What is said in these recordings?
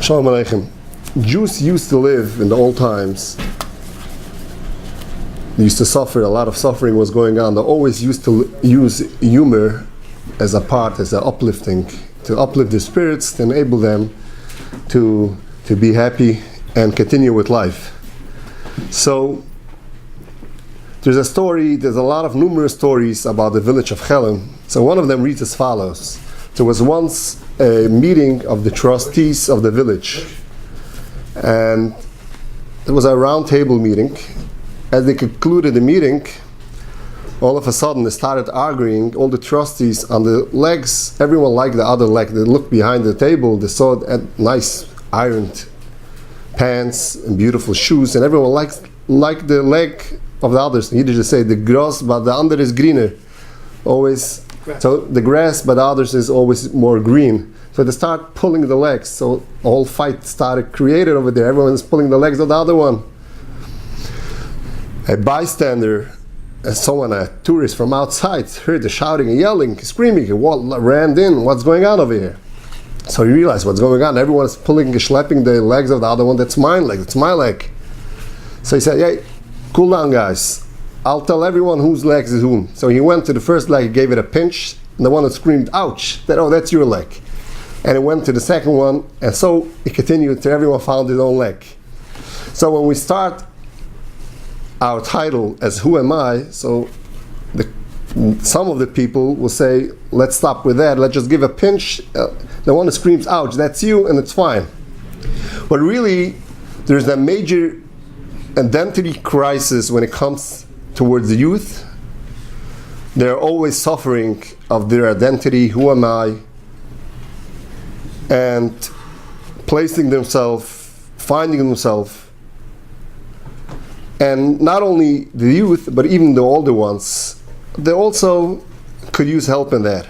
Shalom Aleichem. Jews used to live in the old times. They used to suffer, a lot of suffering was going on. They always used to use humor as an uplifting, to uplift their spirits, to enable them to be happy and continue with life. So, there's a lot of numerous stories about the village of Chelem. So one of them reads as follows. There was once a meeting of the trustees of the village, and it was a round table meeting. As they concluded the meeting, all of a sudden they started arguing, all the trustees, on the legs. Everyone liked the other leg. They looked behind the table, they saw nice ironed pants and beautiful shoes, and everyone liked the leg of the others. He just say the grass, but the under is greener. Always. So the grass, but the others is always more green. So they start pulling the legs. So a whole fight started created over there. Everyone is pulling the legs of the other one. A bystander, a tourist from outside, heard the shouting and yelling, screaming. He ran in. What's going on over here? So he realized what's going on. Everyone is pulling and schlepping the legs of the other one. That's my leg. That's my leg. So he said, "Hey, cool down, guys. I'll tell everyone whose legs is whom." So he went to the first leg, he gave it a pinch, and the one that screamed, "Ouch!" Said, "Oh, that's your leg." And he went to the second one, and so it continued till everyone found his own leg. So when we start our title as "Who Am I?" so some of the people will say, "Let's stop with that. Let's just give a pinch." The one that screams, "Ouch!" That's you, and it's fine. But really, there's a major identity crisis when it comes towards the youth. They're always suffering of their identity, who am I, and placing themselves, finding themselves. And not only the youth, but even the older ones, they also could use help in that.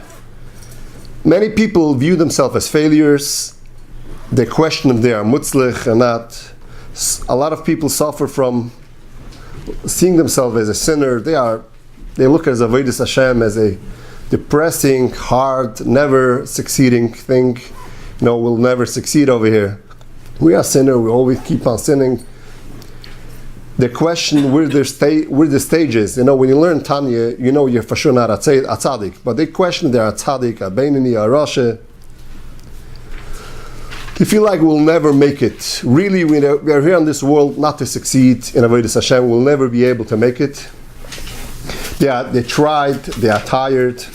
Many people view themselves as failures. They question if they are mutzlich or not. A lot of people suffer from seeing themselves as a sinner. They look at avodas Hashem as a depressing, hard, never succeeding thing. We'll never succeed over here. We are sinner. We always keep on sinning. They question where the stage is. When you learn Tanya, you're for sure not a tzaddik. But they question they're a tzaddik, a beinoni, a rasha. They feel like we'll never make it. Really, we are here in this world not to succeed in avodas Hashem. We'll never be able to make it. They tried. They are tired.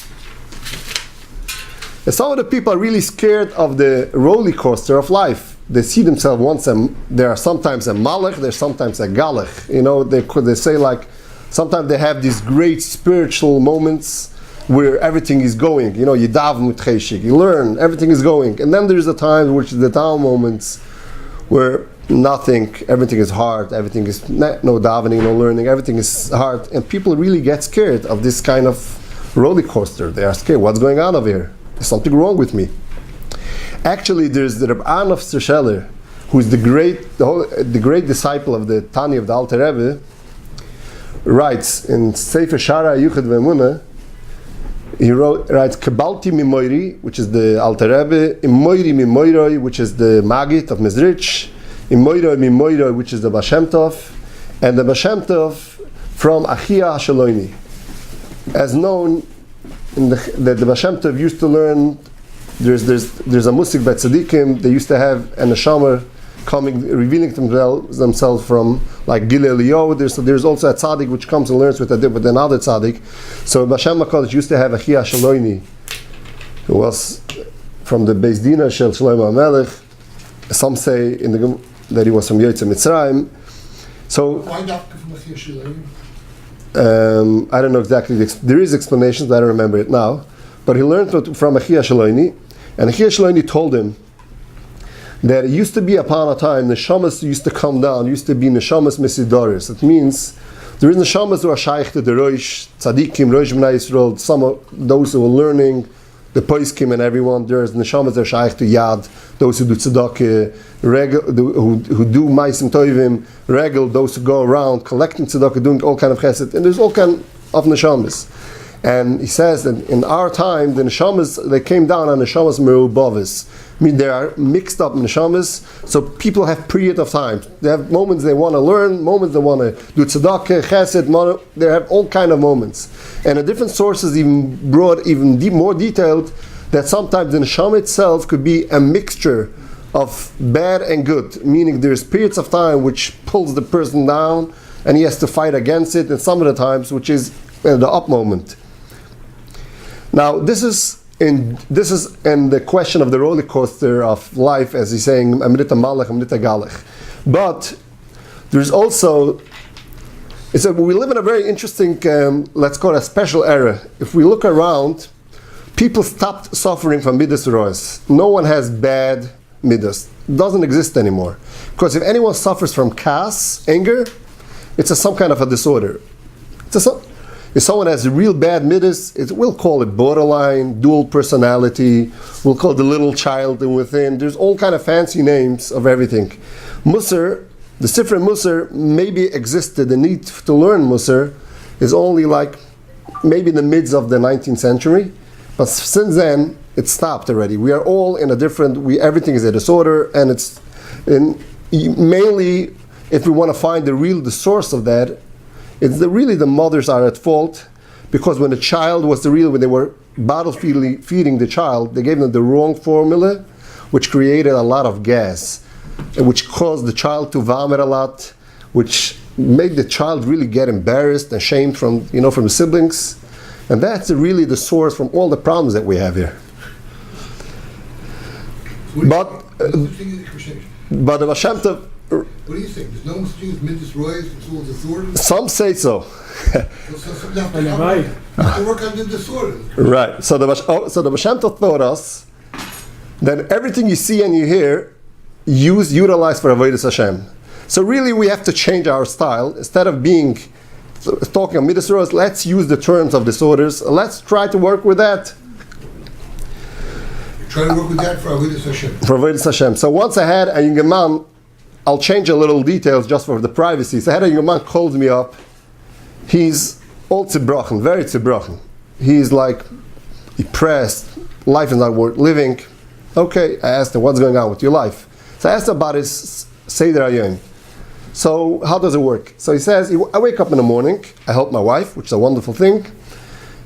And some of the people are really scared of the roller coaster of life. They see themselves they are sometimes a malach, they're sometimes a galach. They say sometimes they have these great spiritual moments where everything is going. You daven with cheshik, you learn, everything is going. And then there's a time which is the down moments where everything is hard, everything is no davening, no learning, everything is hard. And people really get scared of this kind of roller coaster. They are scared, what's going on over here? There's something wrong with me. Actually, there's the Rabbi of Stroscheller, who is the great disciple of the Tanya of the Alter Rebbe, writes in Sefer Shara Yuchad Ve'emunah. He writes Kebalti Mimoiri, which is the Alter Rebbe, Imoiri Mimoiroi, which is the Magid of Mezrich, Imoiroi Mimoiroi, which is the Baal Shem Tov, and the Baal Shem Tov from Achia Hashaloni. As known, that the Baal Shem Tov used to learn. There's a musik by tzaddikim. They used to have an neshama coming, revealing themselves from like Gil Eliyahu. There's also a tzaddik which comes and learns with another tzaddik. So Bashem HaKadosh used to have a Achia Shaloni, who was from the Beis Dina Shel Shlomo HaMelech. Some say that he was from Yotze Mitzrayim. So why not from Achia Shaloni? I don't know exactly. There is explanations, but I don't remember it now. But he learned from Achia Shaloni, and Achia Shaloni told him that it used to be upon a time, neshamas used to come down, used to be neshamas mesidoris. It means there is neshamas who are shaykh to the Rosh, tzaddikim, Rosh B'nai Yisrael, some of those who are learning, the poiskim and everyone. There's neshamas that are shaykh to Yad, those who do tzedakah, who do ma'asim tovim, regel, those who go around collecting tzedakah, doing all kind of chesed, and there's all kind of neshamas. And he says that in our time, the neshamas, they came down on neshamas merubavis. I mean, they are mixed up neshamas, so people have period of time. They have moments they want to learn, moments they want to do tzedakah, chesed, they have all kind of moments. And the different sources even brought even more detailed that sometimes the neshama itself could be a mixture of bad and good, meaning there's periods of time which pulls the person down and he has to fight against it, and some of the times which is the up moment. Now this is in the question of the roller coaster of life, as he's saying, Amrita Malach, Amrita Galach. But there's also, it's a, we live in a very interesting, let's call it a special era. If we look around, people stopped suffering from midas rois. No one has bad midas. It doesn't exist anymore. Because if anyone suffers from kas, anger, it's some kind of a disorder. If someone has a real bad midas, we'll call it borderline, dual personality, we'll call it the little child within. There's all kind of fancy names of everything. Musar, the Sifrei Musar maybe existed. The need to learn Musar is only like maybe in the midst of the 19th century. But since then, it stopped already. We are all in a different, everything is a disorder, and it's mainly, if we want to find the source of that, it's really the mothers are at fault, because when the child was when they were bottle feeding the child, they gave them the wrong formula, which created a lot of gas, which caused the child to vomit a lot, which made the child really get embarrassed and ashamed from the siblings. And that's really the source from all the problems that we have here. But the Baal Shem Tov, what do you think? There's no such thing as midas rois, it's all disorders? some say so. So you have to work on the disorders. Right. So the Baal Shem Tov taught us that everything you see and you hear, utilize for avodas Hashem. So really we have to change our style. Instead of talking of midas rois, let's use the terms of disorders. Let's try to work with that. Try to work with that for avodas Hashem. For avodas Hashem. So once I had a young man, I'll change a little details just for the privacy. So I had a young man called me up. He's all tzibrochen, very tzibrochen. He's like depressed. Life is not worth living. Okay, I asked him, what's going on with your life? So I asked him about his Seder Hayom. So how does it work? So he says, I wake up in the morning, I help my wife, which is a wonderful thing.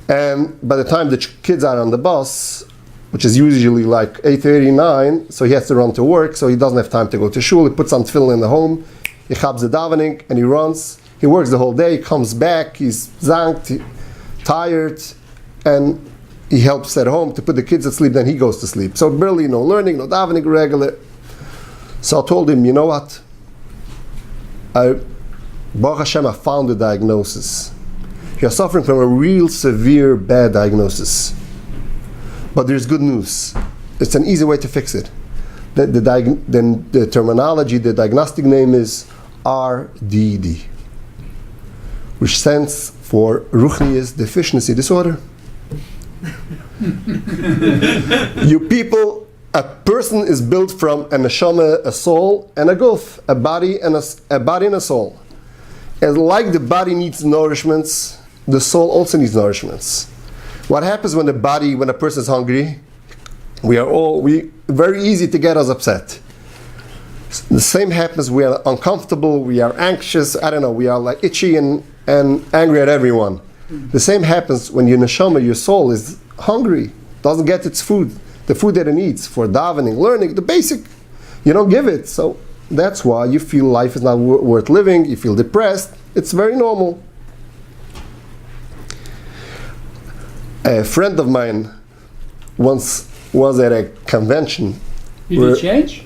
And by the time the kids are on the bus, which is usually like 8:30, 9, so he has to run to work, so he doesn't have time to go to shul. He puts on tefillin in the home, he chabs the davening, and he runs. He works the whole day, comes back, he's zankt, tired, and he helps at home to put the kids to sleep, then he goes to sleep. So barely no learning, no davening regular. So I told him, you know what? Baruch Hashem, I found the diagnosis. You're suffering from a real severe bad diagnosis. But there's good news. It's an easy way to fix it. The terminology, the diagnostic name is RDD, which stands for Ruchnius Deficiency Disorder. You people, a person is built from a neshama, a soul, and a guf, a body and a soul. And like the body needs nourishments, the soul also needs nourishments. What happens when a person is hungry? Very easy to get us upset. The same happens, we are uncomfortable, we are anxious, we are like itchy and angry at everyone. The same happens when your neshama, your soul, is hungry, doesn't get its food, the food that it needs for davening, learning, the basic. You don't give it, so that's why you feel life is not worth living, you feel depressed. It's very normal. A friend of mine once was at a convention. You did change?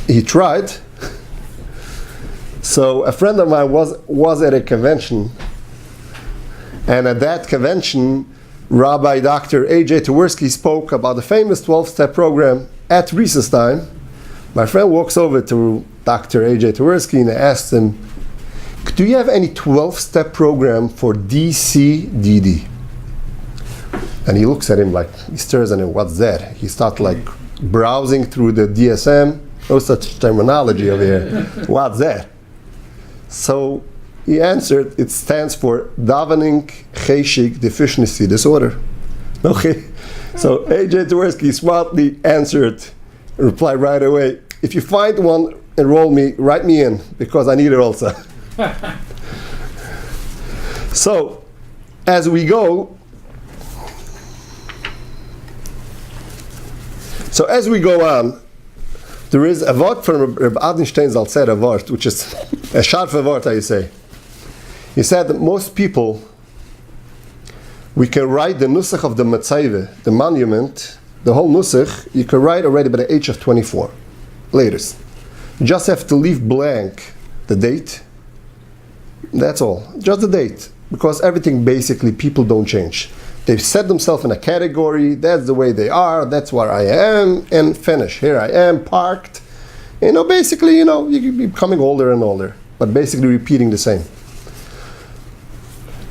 He tried. So a friend of mine was at a convention, and at that convention, Rabbi Dr. A.J. Tversky spoke about the famous 12-step program at recess time. My friend walks over to Dr. A.J. Tversky and asks him, do you have any 12-step program for DCDD? And he looks at him like, he stares at him, what's that? He starts like browsing through the DSM, no such terminology over here. What's that? So he answered, it stands for davening cheshik deficiency disorder. Okay, so AJ Tversky smartly answered, replied right away, if you find one, enroll me, write me in, because I need it also. So, as we go on, there is a word from Rabbi Adenstein Zal said a word, which is a sharp word, I say. He said that most people, we can write the nusach of the Metzaive, the monument, the whole nusach, you can write already by the age of 24, latest. You just have to leave blank the date. That's all, just the date. Because everything basically, people don't change. They've set themselves in a category, that's the way they are, that's where I am, and finish. Here I am, parked. Basically, you're becoming older and older, but basically repeating the same.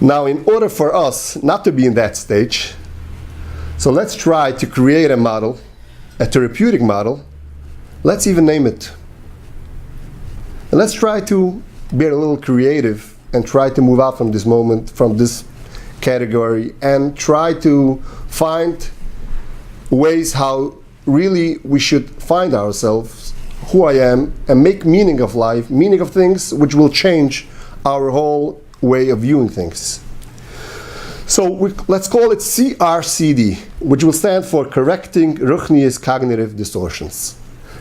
Now, in order for us not to be in that stage, so let's try to create a model, a therapeutic model. Let's even name it. And let's try to be a little creative and try to move out from this moment, from this category, and try to find ways how really we should find ourselves, who I am, and make meaning of life, meaning of things, which will change our whole way of viewing things. So let's call it CRCD, which will stand for Correcting Ruchni's Cognitive Distortions.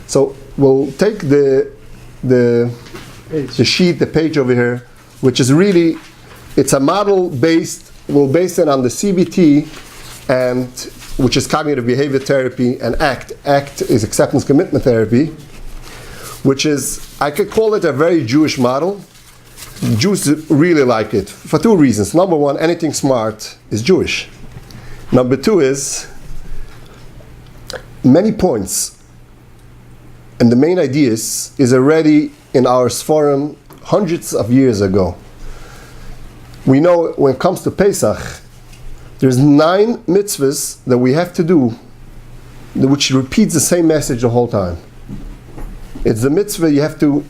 So we'll take the sheet, the page over here, which is really, it's a model based, we'll base it on the CBT, and which is cognitive behavior therapy, and ACT. ACT is acceptance commitment therapy, which is, I could call it a very Jewish model. Jews really like it for two reasons. Number one, anything smart is Jewish. Number two is, many points, and the main ideas is already in our Sforim hundreds of years ago. We know when it comes to Pesach, there's 9 mitzvahs that we have to do, which repeats the same message the whole time. It's the mitzvah you have to,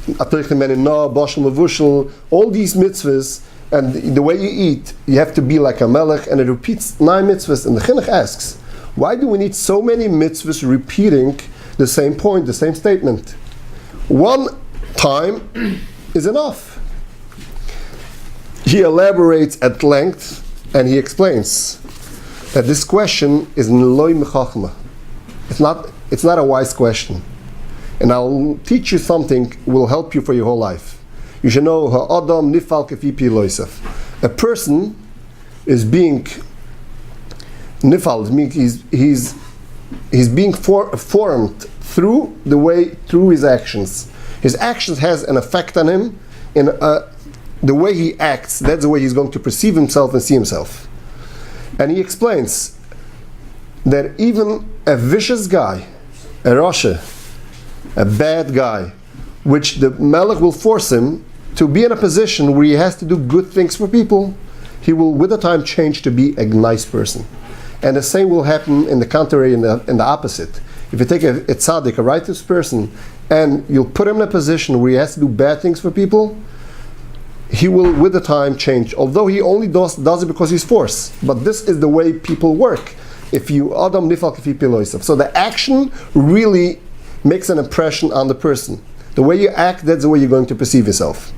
all these mitzvahs, and the way you eat, you have to be like a melech, and it repeats 9 mitzvahs. And the chinuch asks, why do we need so many mitzvahs repeating the same point, the same statement? One time is enough. He elaborates at length, and he explains that this question is loy mechachma. It's not a wise question. And I'll teach you something will help you for your whole life. You should know ha'adam nifal kefi pi loisef. A person is being nifal, he's being formed through his actions. His actions has an effect on him in the way he acts. That's the way he's going to perceive himself and see himself. And he explains that even a vicious guy, a rasha, a bad guy, which the melech will force him to be in a position where he has to do good things for people, he will with the time change to be a nice person. And the same will happen in the contrary, in the opposite. If you take a tzaddik, a righteous person, and you'll put him in a position where he has to do bad things for people, he will with the time change. Although he only does it because he's forced. But this is the way people work. If you adam nifal kefi pi loisef. So the action really makes an impression on the person. The way you act, that's the way you're going to perceive yourself.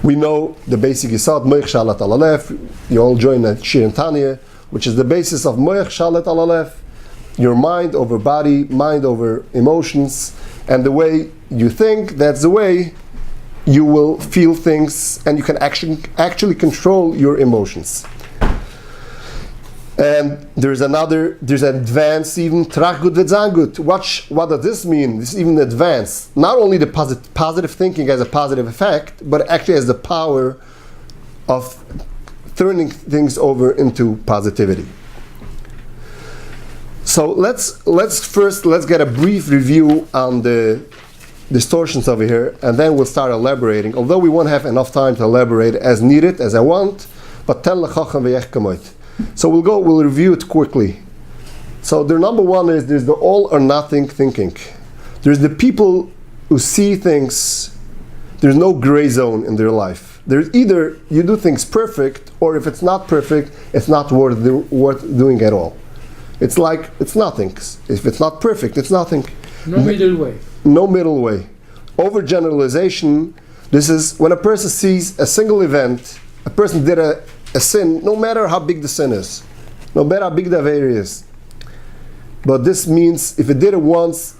We know the basic yisod, moich shalat alalef. You all join the Shir and Tanya, which is the basis of moich shalat alalef. Your mind over body, mind over emotions, and the way you think, that's the way you will feel things, and you can actually control your emotions. And there's an advanced even trach gut v'tzan gut. What does this mean? This is even advanced. Not only the positive thinking has a positive effect, but actually has the power of turning things over into positivity. So let's get a brief review on the distortions over here, and then we'll start elaborating. Although we won't have enough time to elaborate as needed, as I want, but ten lechacham v'yech kamoit. So we'll review it quickly. So the number one is there's the all or nothing thinking. There's the people who see things there's no gray zone in their life. There's either you do things perfect, or if it's not perfect, it's not worth doing at all. It's like, it's nothing. If it's not perfect, it's nothing. No middle way. No middle way. Overgeneralization, this is when a person sees a single event, a person did a sin, no matter how big the sin is, no matter how big the aver is. But this means if it did it once,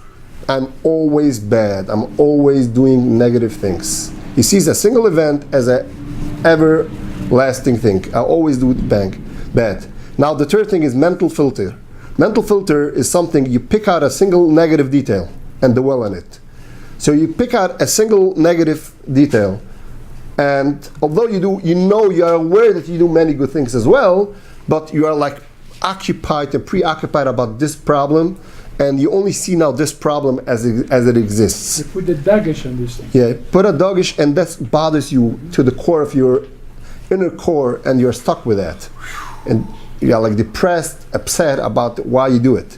I'm always bad. I'm always doing negative things. He sees a single event as an everlasting thing. I always do it bad. Now the third thing is mental filter. Mental filter is something you pick out a single negative detail and dwell on it. So you pick out a single negative detail, and although you are aware that you do many good things as well, but you are like occupied and preoccupied about this problem, and you only see now this problem as it exists. You put the dagesh on this thing. Yeah, put a dagesh, and that bothers you to the core of your inner core, and you're stuck with that. And you're like depressed, upset about why you do it.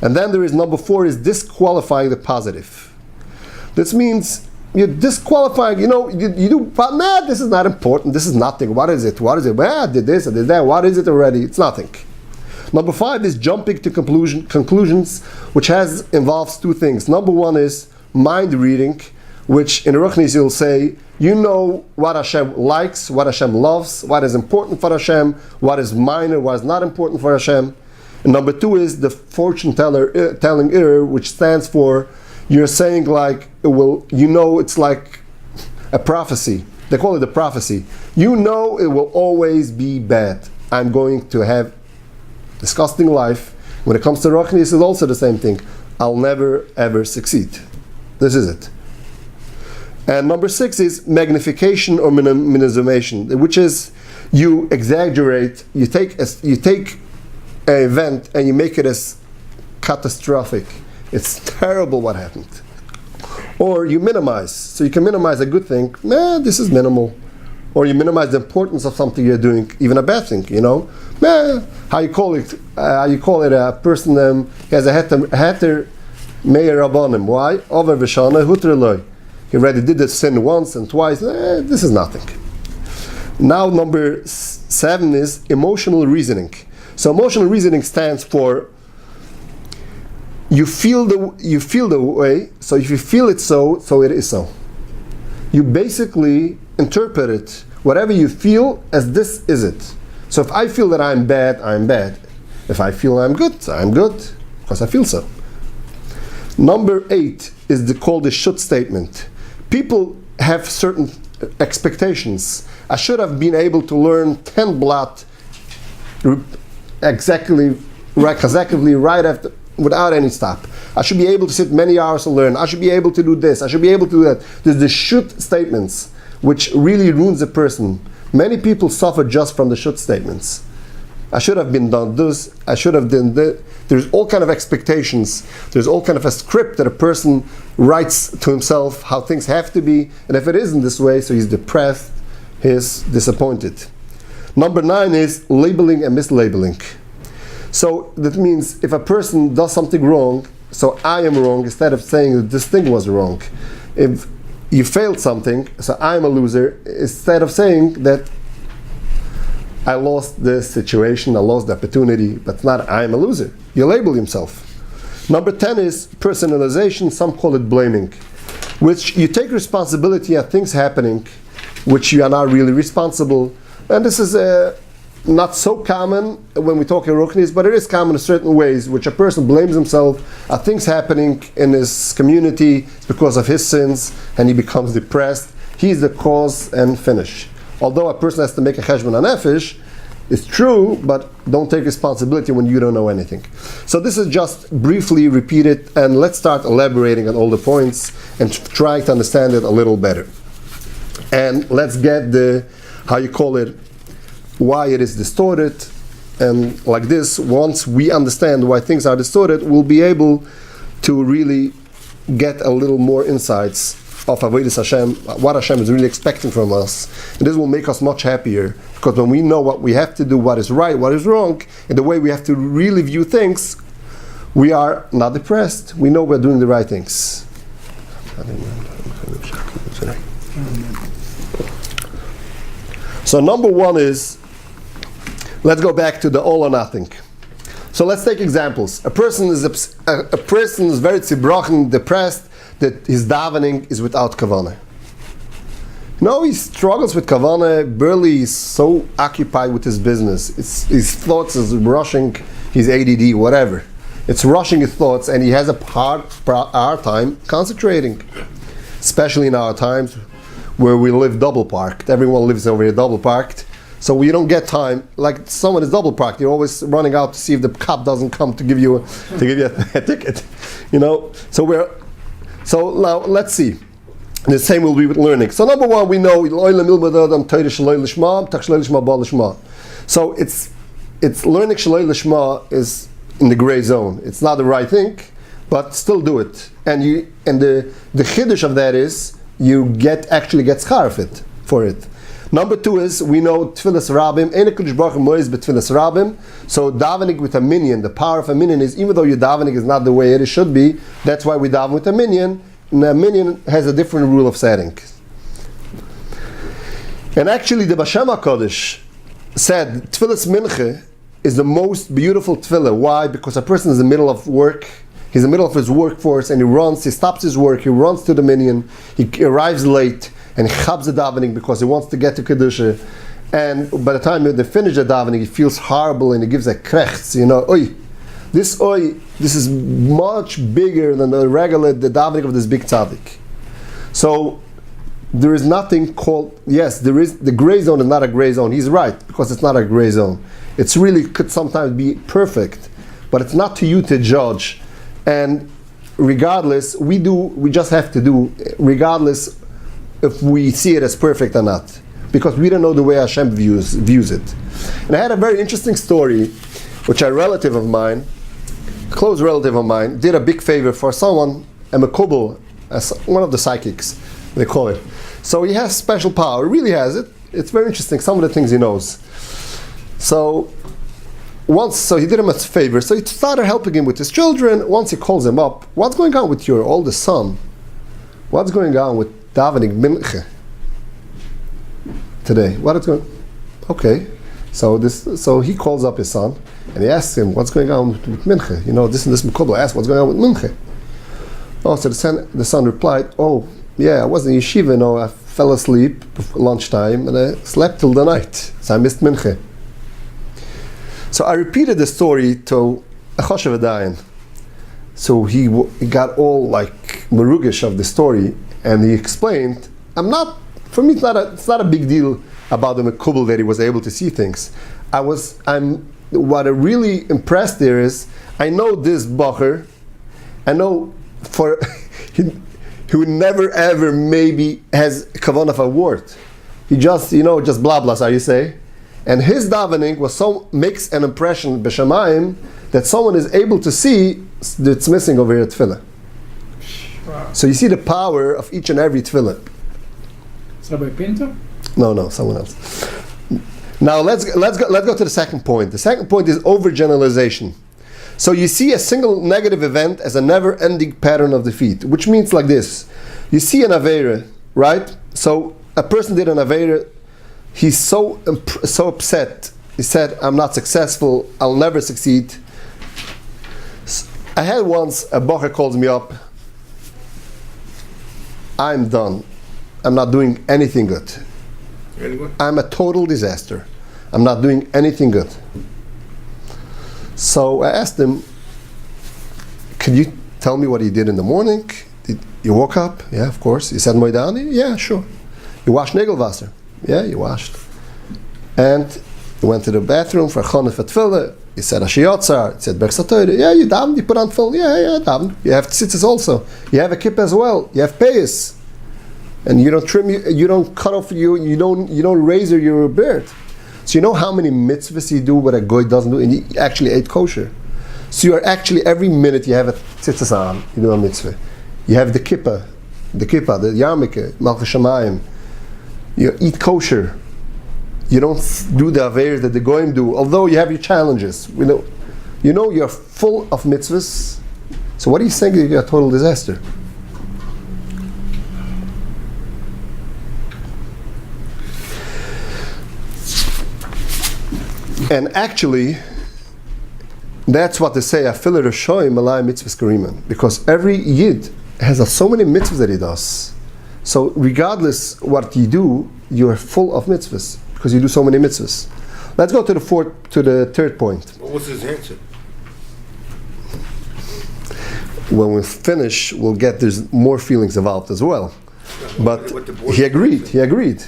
And then there is number 4 is disqualifying the positive. This means you're disqualifying, you do, but nah, this is not important, this is nothing, what is it? Well, I did this, I did that, what is it already? It's nothing. Number 5 is jumping to conclusions, which involves 2 things. Number 1 is mind reading, which in Ruchnis you'll say, you know what Hashem likes, what Hashem loves, what is important for Hashem, what is minor, what is not important for Hashem. And number 2 is the fortune telling error, which stands for you're saying like it's like a prophecy. They call it a prophecy. You know it will always be bad. I'm going to have disgusting life. When it comes to Ruchnis, it's also the same thing. I'll never ever succeed. This is it. And number 6 is magnification or minimization, which is you exaggerate. You take an event and you make it as catastrophic. It's terrible what happened. Or you minimize. So you can minimize a good thing. This is minimal. Or you minimize the importance of something you're doing, even a bad thing. How you call it? A person has a heter meir rabbanim. Why? Over v'shana huter loy. He already did the sin once and twice. This is nothing. Now number 7 is emotional reasoning. So emotional reasoning stands for you feel the way. So if you feel it so it is so. You basically interpret it, whatever you feel, as this is it. So if I feel that I'm bad, I'm bad. If I feel I'm good, I'm good, because I feel so. Number 8 is called the should statement. People have certain expectations. I should have been able to learn 10 blot exactly right after, without any stop. I should be able to sit many hours to learn. I should be able to do this. I should be able to do that. There's the should statements, which really ruins a person. Many people suffer just from the should statements. I should have been done this. I should have done that. There's all kind of expectations. There's all kind of a script that a person writes to himself how things have to be. And if it isn't this way, so he's depressed, he's disappointed. Number 9 is labeling and mislabeling. So that means if a person does something wrong, so I am wrong, instead of saying that this thing was wrong. If you failed something, so I'm a loser, instead of saying that I lost the situation, I lost the opportunity, but not I'm a loser. You label yourself. Number 10 is personalization, some call it blaming, which you take responsibility at things happening which you are not really responsible. And this is not so common when we talk in Ruchnis, but it is common in certain ways, which a person blames himself at things happening in his community because of his sins, and he becomes depressed. He's the cause, and finish. Although a person has to make a cheshbon hanefesh, it's true, but don't take responsibility when you don't know anything. So this is just briefly repeated, and let's start elaborating on all the points and trying to understand it a little better. And let's get why it is distorted. And like this, once we understand why things are distorted, we'll be able to really get a little more insights of Avodas Hashem, what Hashem is really expecting from us. And this will make us much happier, because when we know what we have to do, what is right, what is wrong, and the way we have to really view things, we are not depressed. We know we're doing the right things. So number one is, let's go back to the all or nothing. So let's take examples. A person is very tzibrochen, depressed, that his davening is without kavanah. No, he struggles with kavanah, barely is so occupied with his business. His thoughts is rushing, his ADD, whatever. It's rushing his thoughts, and he has a hard time concentrating. Especially in our times where we live double parked. Everyone lives over here double parked. So we don't get time. Like someone is double parked, you're always running out to see if the cop doesn't come to give you a ticket. You know. So now let's see. The same will be with learning. So number one, we know so it's learning shaloi lishma is in the gray zone. It's not the right thing, but still do it. And the chiddush of that is you actually get schar for it. Number two is we know tefillas rabim. So davening with a minyan, the power of a minyan is, even though your davening is not the way it should be, that's why we daven with a minyan. And a minyan has a different rule of setting. And actually, the Bashem HaKadosh said tefillas mincha is the most beautiful tefillah. Why? Because a person is in the middle of work. He's in the middle of his workforce, and he stops his work, he runs to the minyan, he arrives late, and he chabs the davening because he wants to get to Kedusha. And by the time they finish the davening, he feels horrible, and he gives a krechts, oi. This is much bigger than the davening of this big tzaddik. So, there is nothing called, yes, there is, the gray zone is not a gray zone. He's right, because it's not a gray zone. It's really could sometimes be perfect, but it's not to you to judge. And regardless, we just have to do, regardless if we see it as perfect or not, because we don't know the way Hashem views it. And I had a very interesting story, which a relative of mine, a close relative of mine, did a big favor for someone, a mekubal, one of the psychics, they call it. So he has special power, he really has it. It's very interesting, some of the things he knows. So he did him a favor, so he started helping him with his children. Once he calls him up, what's going on with your oldest son? What's going on with davening mincha today? What is going? Okay, so he calls up his son and he asks him, what's going on with mincha? This and this mekubal asked, what's going on with mincha? Oh, so the son replied, oh yeah, I was in yeshiva, I fell asleep before lunchtime and I slept till the night, so I missed mincha. So I repeated the story to a choshev adayin. So he got all like merugish of the story, and he explained, for me it's not a big deal about the mekubal that he was able to see things. What really impressed there is, I know this bacher, I know he would never ever maybe has kavanah of a word. He just blah blah, so you say. And his davening makes an impression b'shamayim that someone is able to see that's missing over here at tefillah. Wow. So you see the power of each and every tefillah. Is Rabbi Pinto? No, someone else. Now let's go to the second point. The second point is overgeneralization. So you see a single negative event as a never-ending pattern of defeat, which means like this: you see an aveira, right? So a person did an aveira. He's so upset. He said, I'm not successful, I'll never succeed. I had once, a bacher calls me up, I'm done. I'm not doing anything good. I'm a total disaster. I'm not doing anything good. So I asked him, can you tell me what you did in the morning? Did you woke up? Yeah, of course. You said Moidani? Yeah, sure. You washed Nagelwasser? Yeah, you washed. And you went to the bathroom for Chonef at Tefillah. You said Ashiyotzar. You said Berksatoyre. Yeah, you davened. You put on Tefillah. Yeah, davened. You have tzitzis also. You have a kippah as well. You have payas. And you don't trim. You don't cut off. You don't razor your beard. So you know how many mitzvahs you do what a goy doesn't do, and you actually ate kosher. So you are actually every minute you have a tzitzis on. You do a mitzvah. You have the kippah, the yarmulke, malchus shamayim. You eat kosher. You don't do the aveiros that the goyim do, although you have your challenges. You know you're full of mitzvahs. So what are you saying? You're a total disaster. And actually, that's what they say, Afilu Rishoyim Malay Mitzvahs Kariman. Because every Yid has so many mitzvahs that he does. So regardless what you do, you are full of mitzvahs because you do so many mitzvahs. Let's go to the third point. What was his answer? When we finish, we'll get there's more feelings involved as well. But he agreed. Oh, he agreed.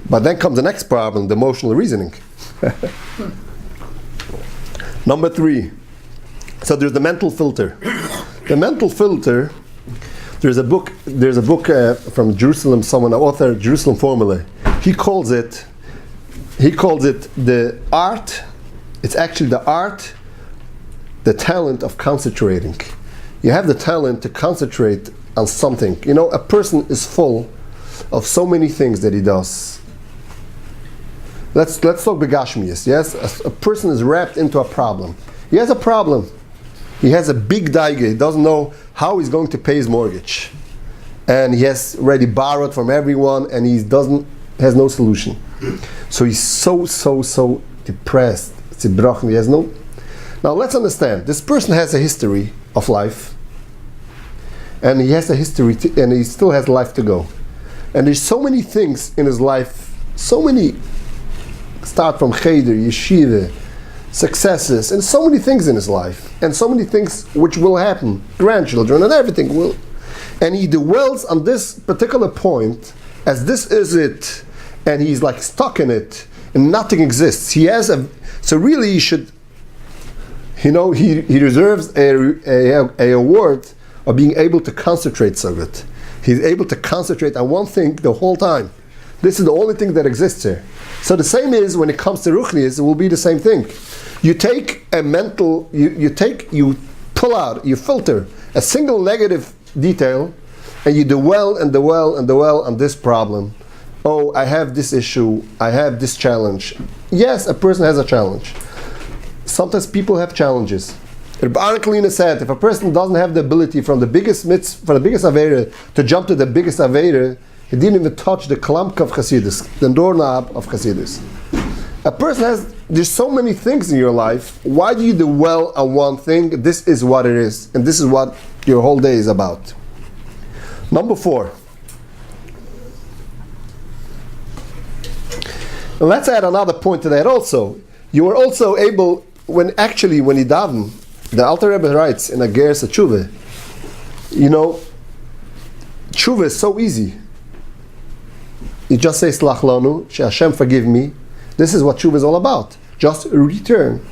But then comes the next problem, the emotional reasoning. Number 3. So there's the mental filter. The mental filter. There's a book from Jerusalem. Someone, an author, Jerusalem Formula. He calls it the art. It's actually the art, the talent of concentrating. You have the talent to concentrate on something. You know, a person is full of so many things that he does. Let's talk begashmius. Yes, a person is wrapped into a problem. He has a problem. He has a big daige. He doesn't know how he's going to pay his mortgage, and he has already borrowed from everyone, and he has no solution. So he's so depressed. He has no. Now let's understand. This person has a history of life, and he has a history, and he still has life to go. And there's so many things in his life. So many. Start from cheder, yeshiva, successes, and so many things in his life, and so many things which will happen, grandchildren, and everything will. And he dwells on this particular point as this is it, and he's like stuck in it, and nothing exists. So really he should, he deserves a award of being able to concentrate so good. He's able to concentrate on one thing the whole time. This is the only thing that exists here. So the same is when it comes to ruchnius, it will be the same thing. You take a mental, you pull out, you filter a single negative detail, and you dwell on this problem. Oh, I have this issue, I have this challenge. Yes, a person has a challenge. Sometimes people have challenges. Rabbi Anklina said, if a person doesn't have the ability from the biggest avera to jump to the biggest avera, he didn't even touch the klamka of Chassidus, the doorknob of Chassidus. A person there's so many things in your life. Why do you dwell on one thing? This is what it is, and this is what your whole day is about. Number 4. And let's add another point to that also. You are also able, when you daven, the Alter Rebbe writes in a Geras Teshuvah, Teshuvah is so easy. You just say, Slach lanu, Hashem forgive me. This is what Teshuvah is all about. Just return.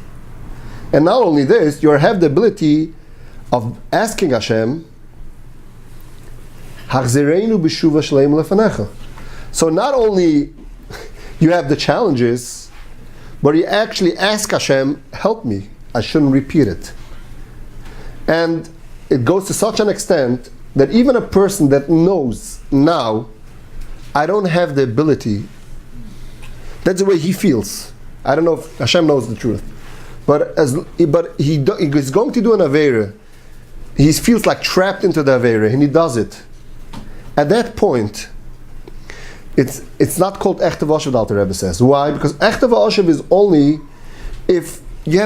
And not only this, you have the ability of asking Hashem, Hachzireinu b'shuva shleim lefanecha. So not only you have the challenges, but you actually ask Hashem, help me. I shouldn't repeat it. And it goes to such an extent that even a person that knows now, I don't have the ability. That's the way he feels. I don't know if Hashem knows the truth, but he's going to do an avera. He feels like trapped into the avera, and he does it. At that point, it's not called echte v'oshev. The Alter Rebbe says. Why? Because echte v'oshev is only if you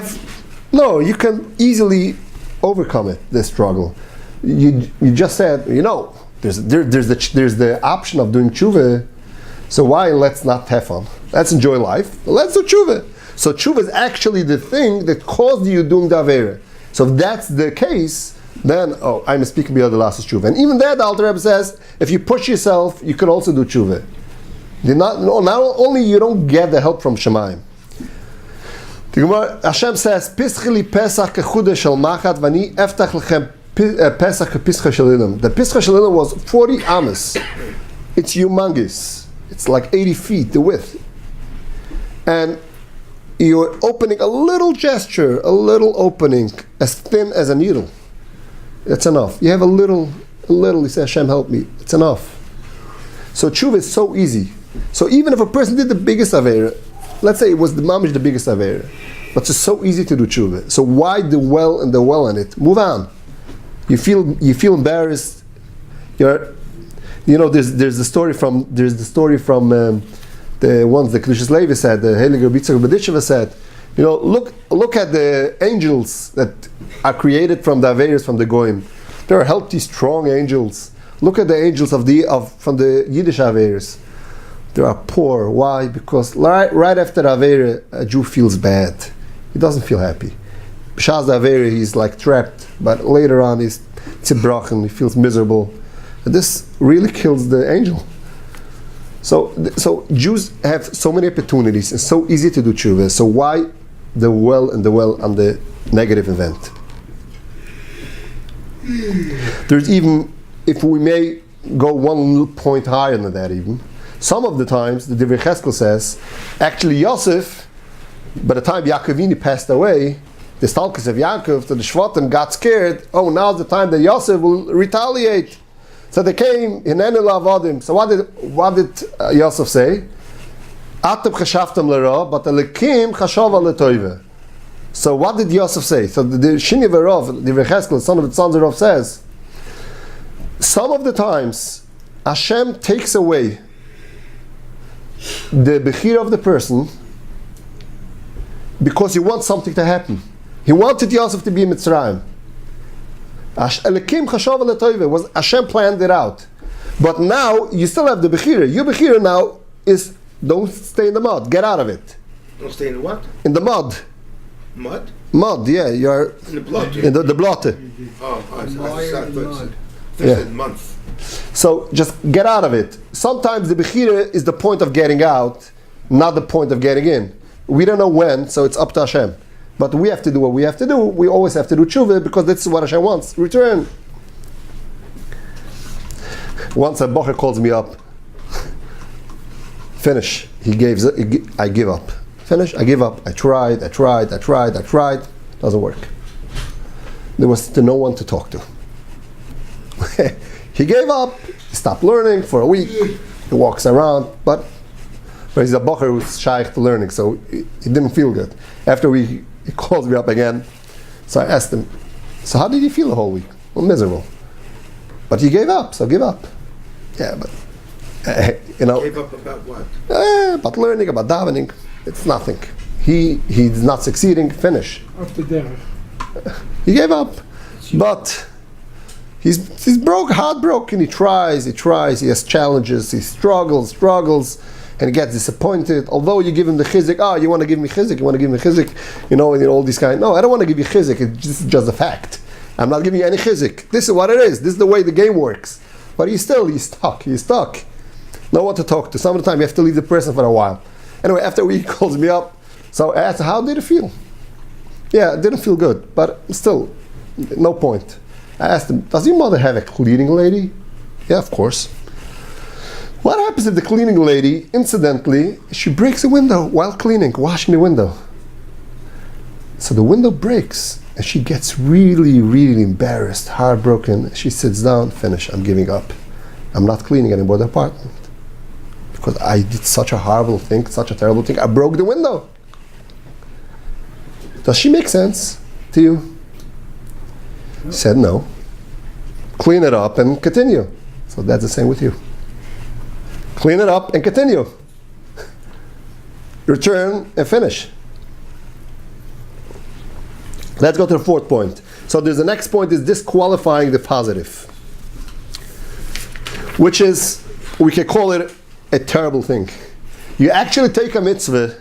you can easily overcome it. This struggle. You just said, There's the option of doing teshuvah, so why let's not have fun? Let's enjoy life. Let's do teshuvah. So teshuvah is actually the thing that caused you doing the avera. So if that's the case, then I'm speaking beyond the last teshuvah. And even there, the Alter Rebbe says, if you push yourself, you can also do teshuvah. Not only you don't get the help from Shemaim. The Gemara, Hashem says, "Pischeli Pesach kechudah shel machat v'ani eftach lechem Pesach Pischa Shalilim." The Pischa Shalilim was 40 amas. It's humongous. It's like 80 feet, the width. And you're opening a little gesture, a little opening, as thin as a needle. It's enough. You have a little, you say, Hashem help me. It's enough. So teshuvah is so easy. So even if a person did the biggest avera, let's say it was the mamish the biggest avera, but it's so easy to do teshuvah. So why dwell on it? Move on. You feel embarrassed. There's the story from the ones that Kedushas Levi said, the Heilige Rabbi Yitzchak Badisheva said, Look at the angels that are created from the Averis, from the Goyim. They are healthy, strong angels. Look at the angels from the Yiddish Averis. They are poor. Why? Because right after Avera, a Jew feels bad. He doesn't feel happy. B'shas the Avera, he's like trapped, but later on he's tzibrochen, he feels miserable. And this really kills the angel. So Jews have so many opportunities. It's so easy to do tshuva. So why the well on the negative event? There's even, if we may go one little point higher than that even, some of the times, the Divrei Cheskel says, actually Yosef, by the time Yaakovini passed away, the stalkers of Yaakov, the Shvatim got scared. Oh, now's the time that Yosef will retaliate. So they came in Enel Avodim. So what did Yosef say? Atem chashaftem l'ra, but Elokim chashava l'toive. So what did Yosef say? So the Shini Verov, the Recheskel, son of the sons of Rav, says, some of the times Hashem takes away the bechira of the person because he wants something to happen. He wanted Yosef to be in Mitzrayim. Elokim chashava l'toive was Hashem planned it out, but now you still have the bechira. Your bechira now is don't stay in the mud. Get out of it. Don't stay in what? In the mud. Mud? Mud, yeah. You're in the blood. In the blotte. Month. So just get out of it. Sometimes the bechira is the point of getting out, not the point of getting in. We don't know when, so it's up to Hashem. But we have to do what we have to do. We always have to do tshuva because this is what Hashem wants. Return. Once a bocher calls me up. Finish. I give up. Finish. I give up. I tried. Doesn't work. There was no one to talk to. He gave up. He stopped learning for a week. He walks around, but he's a bocher who's shaykh to learning, so he didn't feel good. After he calls me up again. So I asked him, so how did you feel the whole week? Well, miserable. But you gave up, so give up. Yeah, but Gave up about what? About learning, about davening. It's nothing. He's not succeeding. Finish. After derech. He gave up, but he's heartbroken. He tries. He has challenges. He struggles, and he gets disappointed. Although you give him the chizik, you want to give me chizik, and all these kind. No, I don't want to give you chizik. It's just a fact. I'm not giving you any chizik. This is what it is. This is the way the game works. But he's stuck. No one to talk to. Some of the time you have to leave the person for a while. Anyway, after a week he calls me up. So I asked, how did it feel? Yeah, it didn't feel good, but still, no point. I asked him, does your mother have a cleaning lady? Yeah, of course. What happens if the cleaning lady, incidentally, she breaks a window while cleaning, washing the window? So the window breaks, and she gets really, really embarrassed, heartbroken. She sits down, finish, I'm giving up. I'm not cleaning anymore the apartment. Because I did such a horrible thing, such a terrible thing, I broke the window. Does she make sense to you? No. He said no. Clean it up and continue. So that's the same with you. Clean it up and continue. Return and finish. Let's go to the fourth point. So there's the next point is disqualifying the positive, which is, we can call it a terrible thing. You actually take a mitzvah,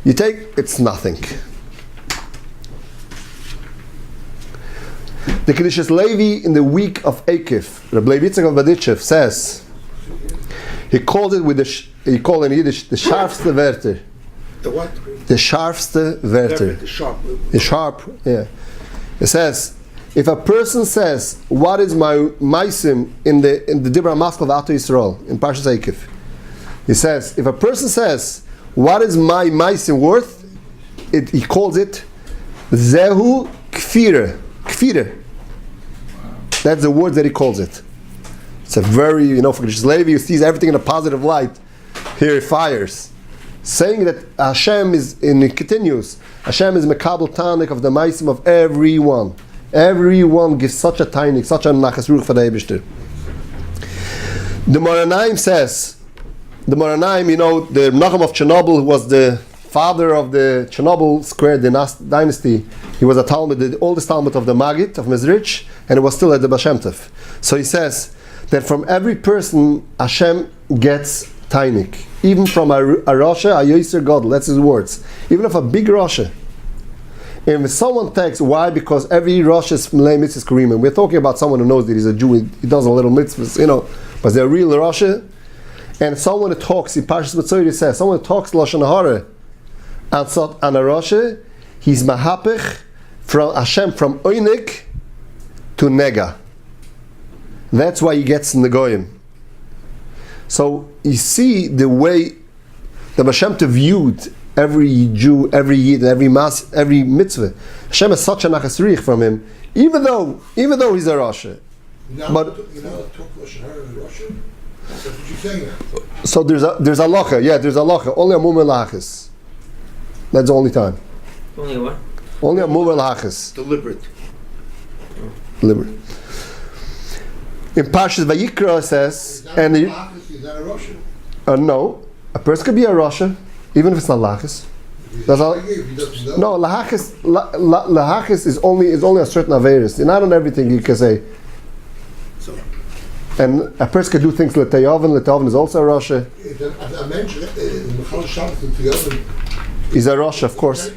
it's nothing. The Kedushas Levi in the week of Ekev, Rabbi Yitzchak of Baditchev says, he called it he called in Yiddish the sharpste Werte. The what? The sharpste Werte. The sharp, yeah. It says, if a person says, what is my maisim in the Dibra Maskal Ato Yisrael, in Parshas Ekev, he says, if a person says, what is my maisim worth, he calls it Zehu Kfire. Kfire. That's the word that he calls it. It's a very, for Kedushas Levi, he sees everything in a positive light. Here he fires. Saying that Hashem continues. Hashem is Mekabel Tanik of the Maisim of everyone. Everyone gives such a tainik, such a nachas ruch for the Eibishter. The Moranaim says, the Nachum of Chernobyl, who was the father of the Chernobyl square dynasty. He was a Talmud, the oldest Talmud of the Maggid of Mezrich, and it was still at the Baal Shem Tov. So he says that from every person Hashem gets tainik, even from a Rasha, a Yisroel God. That's his words. Even if a big Rasha. And if someone takes, why? Because every Rosh is Malay Mitzvahs Kareem. And we're talking about someone who knows that he's a Jew, he does a little mitzvahs, but they're real Rosh. And someone who talks, in Parshas Mitzvah says, someone who talks Lashon Hara and a Rosh, he's Mahapich from Hashem, from Oinik to Nega. That's why he gets in the Goyim. So you see the way the Baal Shem Tov viewed every Jew, every Yid, every mitzvah. Hashem has such a nachas from him, even though he's a Rasha. But so there's a lacha, there's a lacha. Only a mumel lachas. That's the only time. Only what? Only a mumel lachas. Deliberate. In Parshas Vayikra it says, and no, a person could be a Rasha. Even if it's not lachis, no lahachis is only a certain averus. Not on everything you can say. And a person can do things l'tayavin is also a rasha. Is a rasha, of course.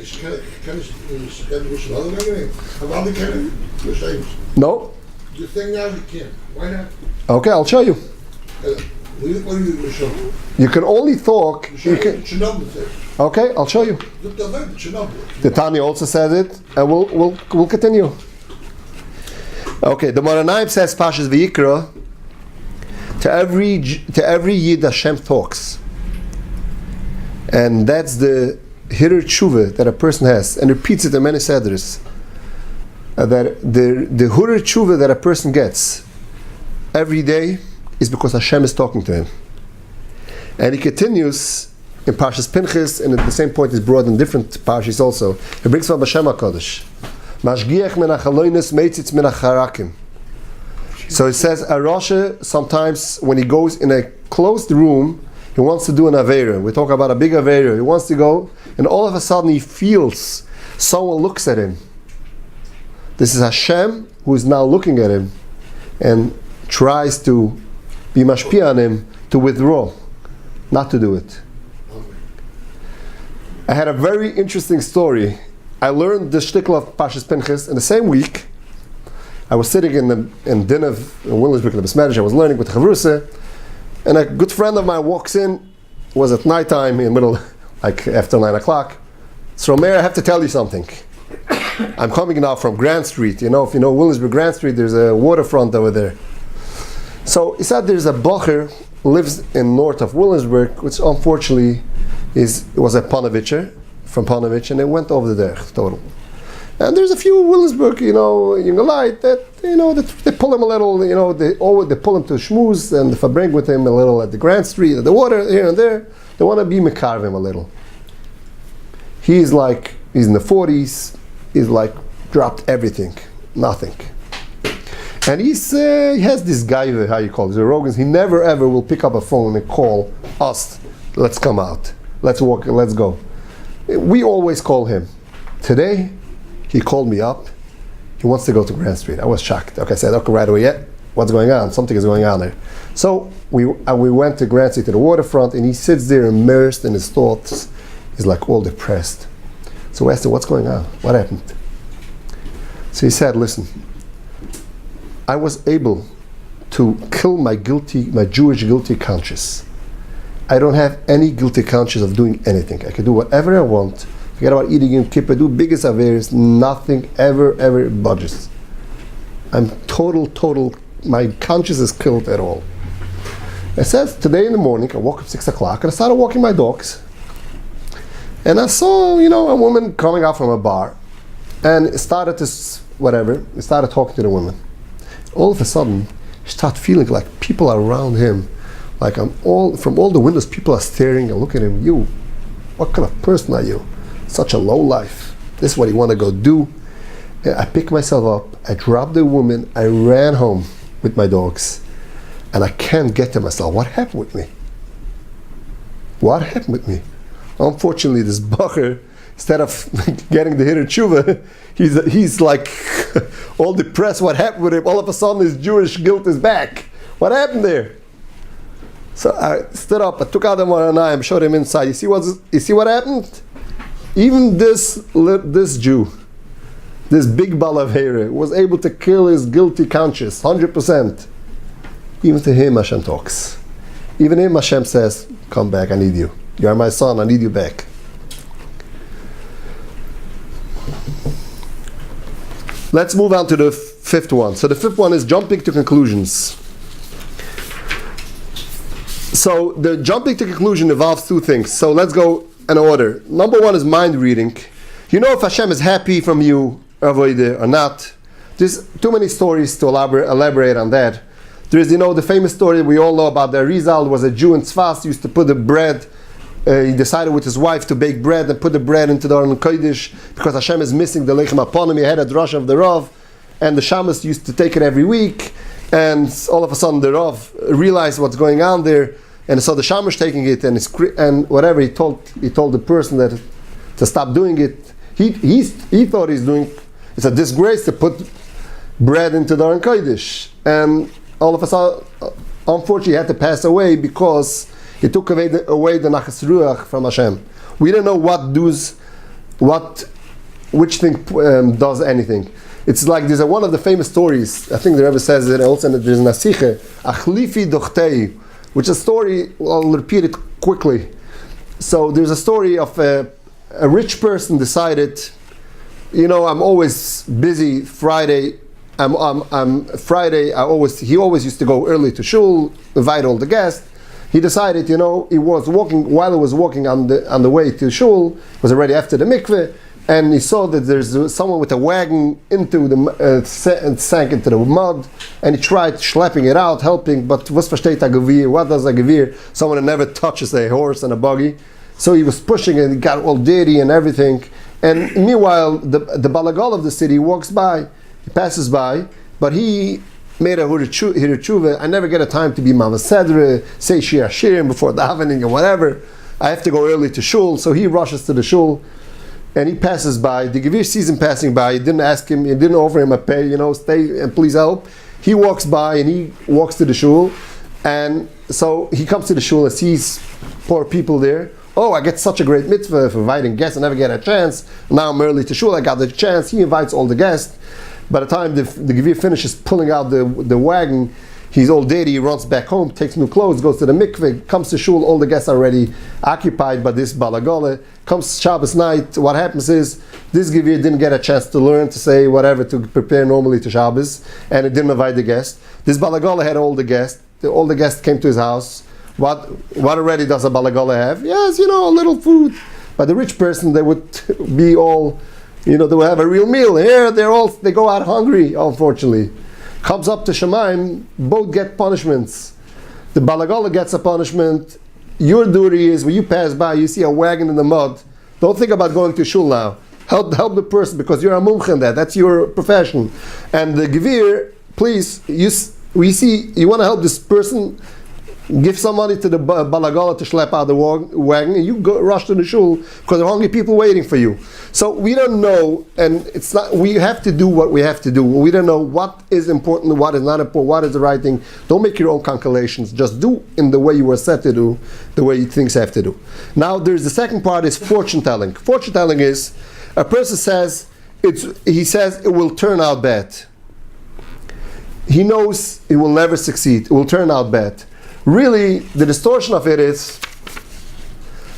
No. You think now you can't. Why not? Okay, I'll show you. You can only talk. Okay, I'll show you. The Tanya also says it, and we'll continue. Okay, the Moranaim says Pashas V'Yikra. To every Yid Hashem talks, and that's the Hirer Teshuvah that a person has, and repeats it in many seders. That the Hirer Teshuvah that a person gets every day is because Hashem is talking to him. And he continues in Parshas Pinchas, and at the same point is brought in different parshas also. He brings from Hashem HaKadosh. Mashgiach min hachalonos meitzitz min hacharakim. So it says, a Rasha, sometimes when he goes in a closed room, he wants to do an Aveira. We talk about a big Aveira. He wants to go, and all of a sudden he feels someone looks at him. This is Hashem who is now looking at him and tries to be mashpia on him to withdraw, not to do it. I had a very interesting story. I learned the shtickle of Parshas Pinchas in the same week. I was sitting in dinner in Williamsburg in the Besmedish. I was learning with Chavrusa, and a good friend of mine walks in. It was at nighttime, in the middle, like after 9 o'clock. So, Mayor, I have to tell you something. I'm coming now from Grand Street. If you know Williamsburg Grand Street, there's a waterfront over there. So he said there's a bocher lives in north of Williamsburg, which unfortunately was a Panovitcher from Panovich, and they went over the derech total. And there's a few Williamsburg, Light that they pull him a little, they pull him to schmooze, and if I bring with him a little at the Grand Street, at the water here and there, they want to be mekarvim a little. He's in the 40s, he's dropped everything, nothing. And he has this guy, how you call it, the Rogans, he never ever will pick up a phone and call us, let's come out, let's walk, let's go. We always call him. Today, he called me up. He wants to go to Grand Street. I was shocked. Okay, I said, okay, right away, what's going on? Something is going on there. So we went to Grand Street to the waterfront, and he sits there immersed in his thoughts. He's all depressed. So I asked him, what's going on? What happened? So he said, listen, I was able to kill my Jewish guilty conscience. I don't have any guilty conscience of doing anything. I can do whatever I want. Forget about eating in kippah, do biggest affairs, nothing ever budges. I'm total, my conscience is killed at all. It says, today in the morning, I woke up 6 o'clock and I started walking my dogs. And I saw, a woman coming out from a bar. And it started talking to the woman. All of a sudden, I start feeling like people are around him. From all the windows, people are staring and looking at him. You, what kind of person are you? Such a low life. This is what you want to go do. And I picked myself up, I dropped the woman, I ran home with my dogs. And I can't get to myself. What happened with me? Unfortunately, this bacher, instead of getting the hitter Teshuvah, he's like all depressed. What happened with him? All of a sudden, his Jewish guilt is back. What happened there? So I stood up, I took out the Maranayim, showed him inside. You see what happened? Even this Jew, this big Balavera, was able to kill his guilty conscience, 100%. Even to him, Hashem talks. Even him, Hashem says, come back, I need you. You are my son, I need you back. Let's move on to the fifth one. So the fifth one is jumping to conclusions. So the jumping to conclusion involves two things. So let's go in order. Number one is mind reading. You know if Hashem is happy from you, avoid or not. There's too many stories to elaborate on that. There's, the famous story we all know about the Arizal was a Jew in Tzfas, used to put the bread, he decided with his wife to bake bread and put the bread into the Aron Kodesh because Hashem is missing the Lechem Aponim. He had a drush of the Rav, and the Shamas used to take it every week, and all of a sudden the Rav realized what's going on there, and so the Shamash taking it, and whatever he told the person that to stop doing it. He thought he's doing. It's a disgrace to put bread into the Aron Kodesh, and all of a sudden, unfortunately, he had to pass away because he took away the Nachas Ruach from Hashem. We don't know which thing does anything. It's like there's one of the famous stories. I think the Rebbe says it also. There's Nasiche Achlifi Dochtei, which is a story. I'll repeat it quickly. So there's a story of a rich person decided, I'm always busy Friday. Friday. He always used to go early to shul, invite all the guests. He decided, he was walking while he was walking on the way to shul. It was already after the mikveh, and he saw that there's someone with a wagon into the and sank into the mud, and he tried schlepping it out, helping. But was versteht a gewir? What does a gewir? Someone that never touches a horse and a buggy. So he was pushing, and he got all dirty and everything. And meanwhile, the balagal of the city walks by. He passes by, but he made a Teshuvah. I never get a time to be Mama Sedre, say Shir Hashirim before davening or whatever. I have to go early to shul, so he rushes to the shul, and he passes by. The Gevir sees him passing by. He didn't ask him, he didn't offer him a pay, stay and please help. He walks by and he walks to the shul, and so he comes to the shul and sees poor people there. Oh, I get such a great mitzvah for inviting guests. I never get a chance. Now I'm early to shul, I got the chance. He invites all the guests. By the time the Gevir finishes pulling out the wagon, he's all dirty, he runs back home, takes new clothes, goes to the mikveh, comes to shul, all the guests are already occupied by this balagole. Comes Shabbos night, what happens is, this Gevir didn't get a chance to learn, to say whatever, to prepare normally to Shabbos, and it didn't invite the guests. This balagole had all the guests came to his house. What already does a balagole have? Yes, a little food. But the rich person, they would be all, they will have a real meal. Here, they go out hungry, unfortunately. Comes up to Shemaim, both get punishments. The balagala gets a punishment. Your duty is, when you pass by, you see a wagon in the mud, don't think about going to shul now. Help the person, because you're a mumch in that. That's your profession. And the Gevir, please, we see, you want to help this person, give some money to the balagala to schlep out the wagon, and you go rush to the shul because there are hungry people waiting for you. So we don't know, and it's not. We have to do what we have to do. We don't know what is important, what is not important, what is the right thing. Don't make your own calculations. Just do in the way you were set to do, the way things have to do. Now, there's the second part is fortune telling. Fortune telling is a person says it will turn out bad. He knows it will never succeed. It will turn out bad. Really, the distortion of it is,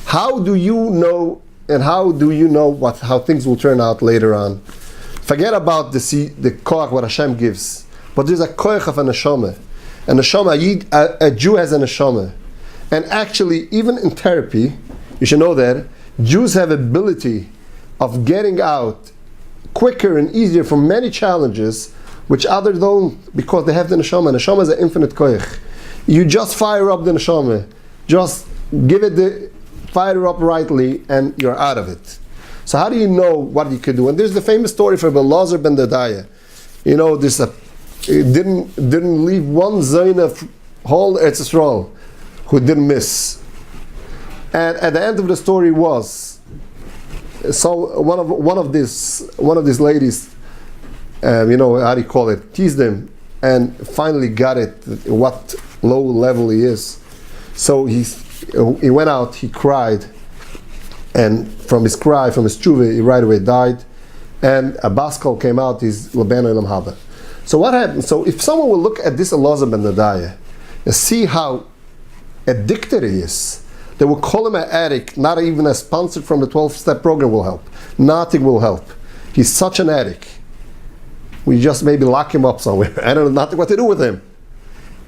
how do you know how things will turn out later on? Forget about the koach what Hashem gives, but there's a koach of a neshama. A Jew has a neshama, and actually, even in therapy, you should know that Jews have ability of getting out quicker and easier from many challenges, which others don't, because they have the neshama. Neshama is an infinite koach. You just fire up the neshama, just give it fire up rightly, and you're out of it. So how do you know what you could do? And there's the famous story from Elazar ben Dodaya. It didn't leave one zayin of whole Eretz Yisrael who didn't miss. And at the end of the story was, so one of these ladies, how do you call it, teased him, and finally got it what low level he is. So he went out, he cried, and from his teshuvah, he right away died. And a baskal came out, he's Laban Olam Haba. So what happened? So if someone will look at this Elazar ben Nadaya and see how addicted he is, they will call him an addict. Not even a sponsor from the 12-step program will help. Nothing will help. He's such an addict. We just maybe lock him up somewhere. I don't know nothing what to do with him.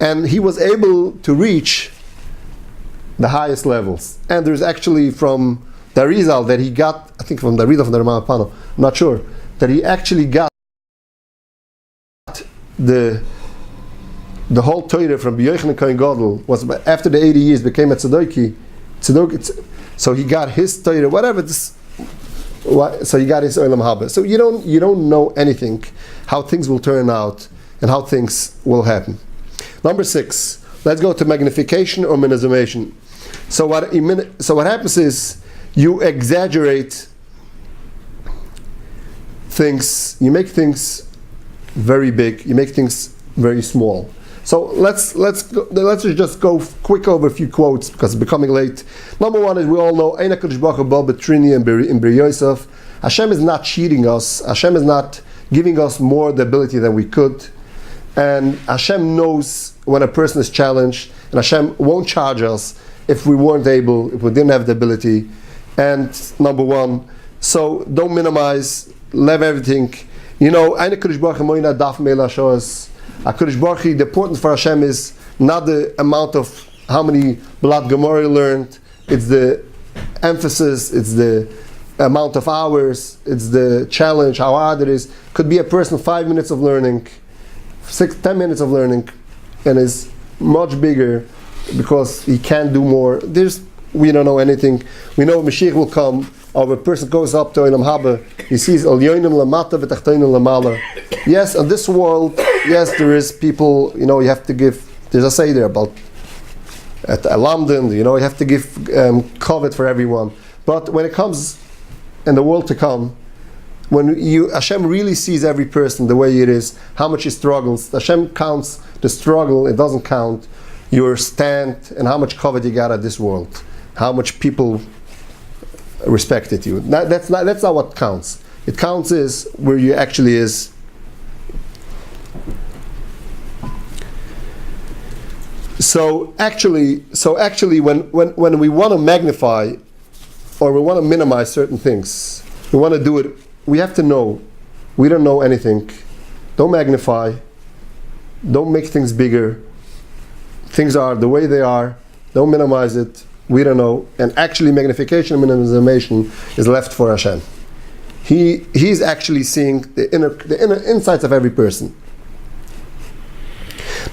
And he was able to reach the highest levels. And there's actually from the Arizal that he got, I think from the Arizal from the Ramapano, I'm not sure, that he actually got the whole Torah from B'yochanan Kohen Gadol was after the 80 years became a tzedeki. So he got his Torah, whatever this. So he got his Olam Haba. So you don't know anything, how things will turn out and how things will happen. Number 6. Let's go to magnification or minimization. So what happens is you exaggerate things. You make things very big. You make things very small. So let's just go quick over a few quotes because it's becoming late. Number 1 is we all know Ein HaKadosh Baruch Hu Bo B'Trini and B'Ri Yosef. Hashem is not cheating us. Hashem is not giving us more the ability than we could. And Hashem knows when a person is challenged, and Hashem won't charge us if we weren't able, if we didn't have the ability. And number 1, so don't minimize, leave everything. Ein HaKadosh Baruch Hu Moina Daf Meila Shoas. HaKadosh Baruch Hu, the importance for Hashem is not the amount of how many blood Gemara learned, it's the emphasis, it's the amount of hours, it's the challenge, how hard it is. Could be a person 5 minutes of learning, 10 minutes of learning, and is much bigger because he can't do more. We don't know anything. We know Mashiach will come, or a person goes up to Olam Haba, he sees Al Yoinim Lamata V'Tachtoinim Lamala. Yes, in this world, yes, there is people, you have to give, there's a say there about at Alamdin, you have to give covet for everyone. But when it comes in the world to come, when Hashem really sees every person the way it is, how much he struggles, Hashem counts the struggle, it doesn't count your stand and how much covet you got at this world, how much people respected you. That's not what counts. It counts is where you actually is. So actually, when we want to magnify or we want to minimize certain things, we want to do it. We have to know we don't know anything. Don't magnify. Don't make things bigger. Things are the way they are. Don't minimize it. We don't know. And actually, magnification and minimization is left for Hashem. He's actually seeing the inner insights of every person.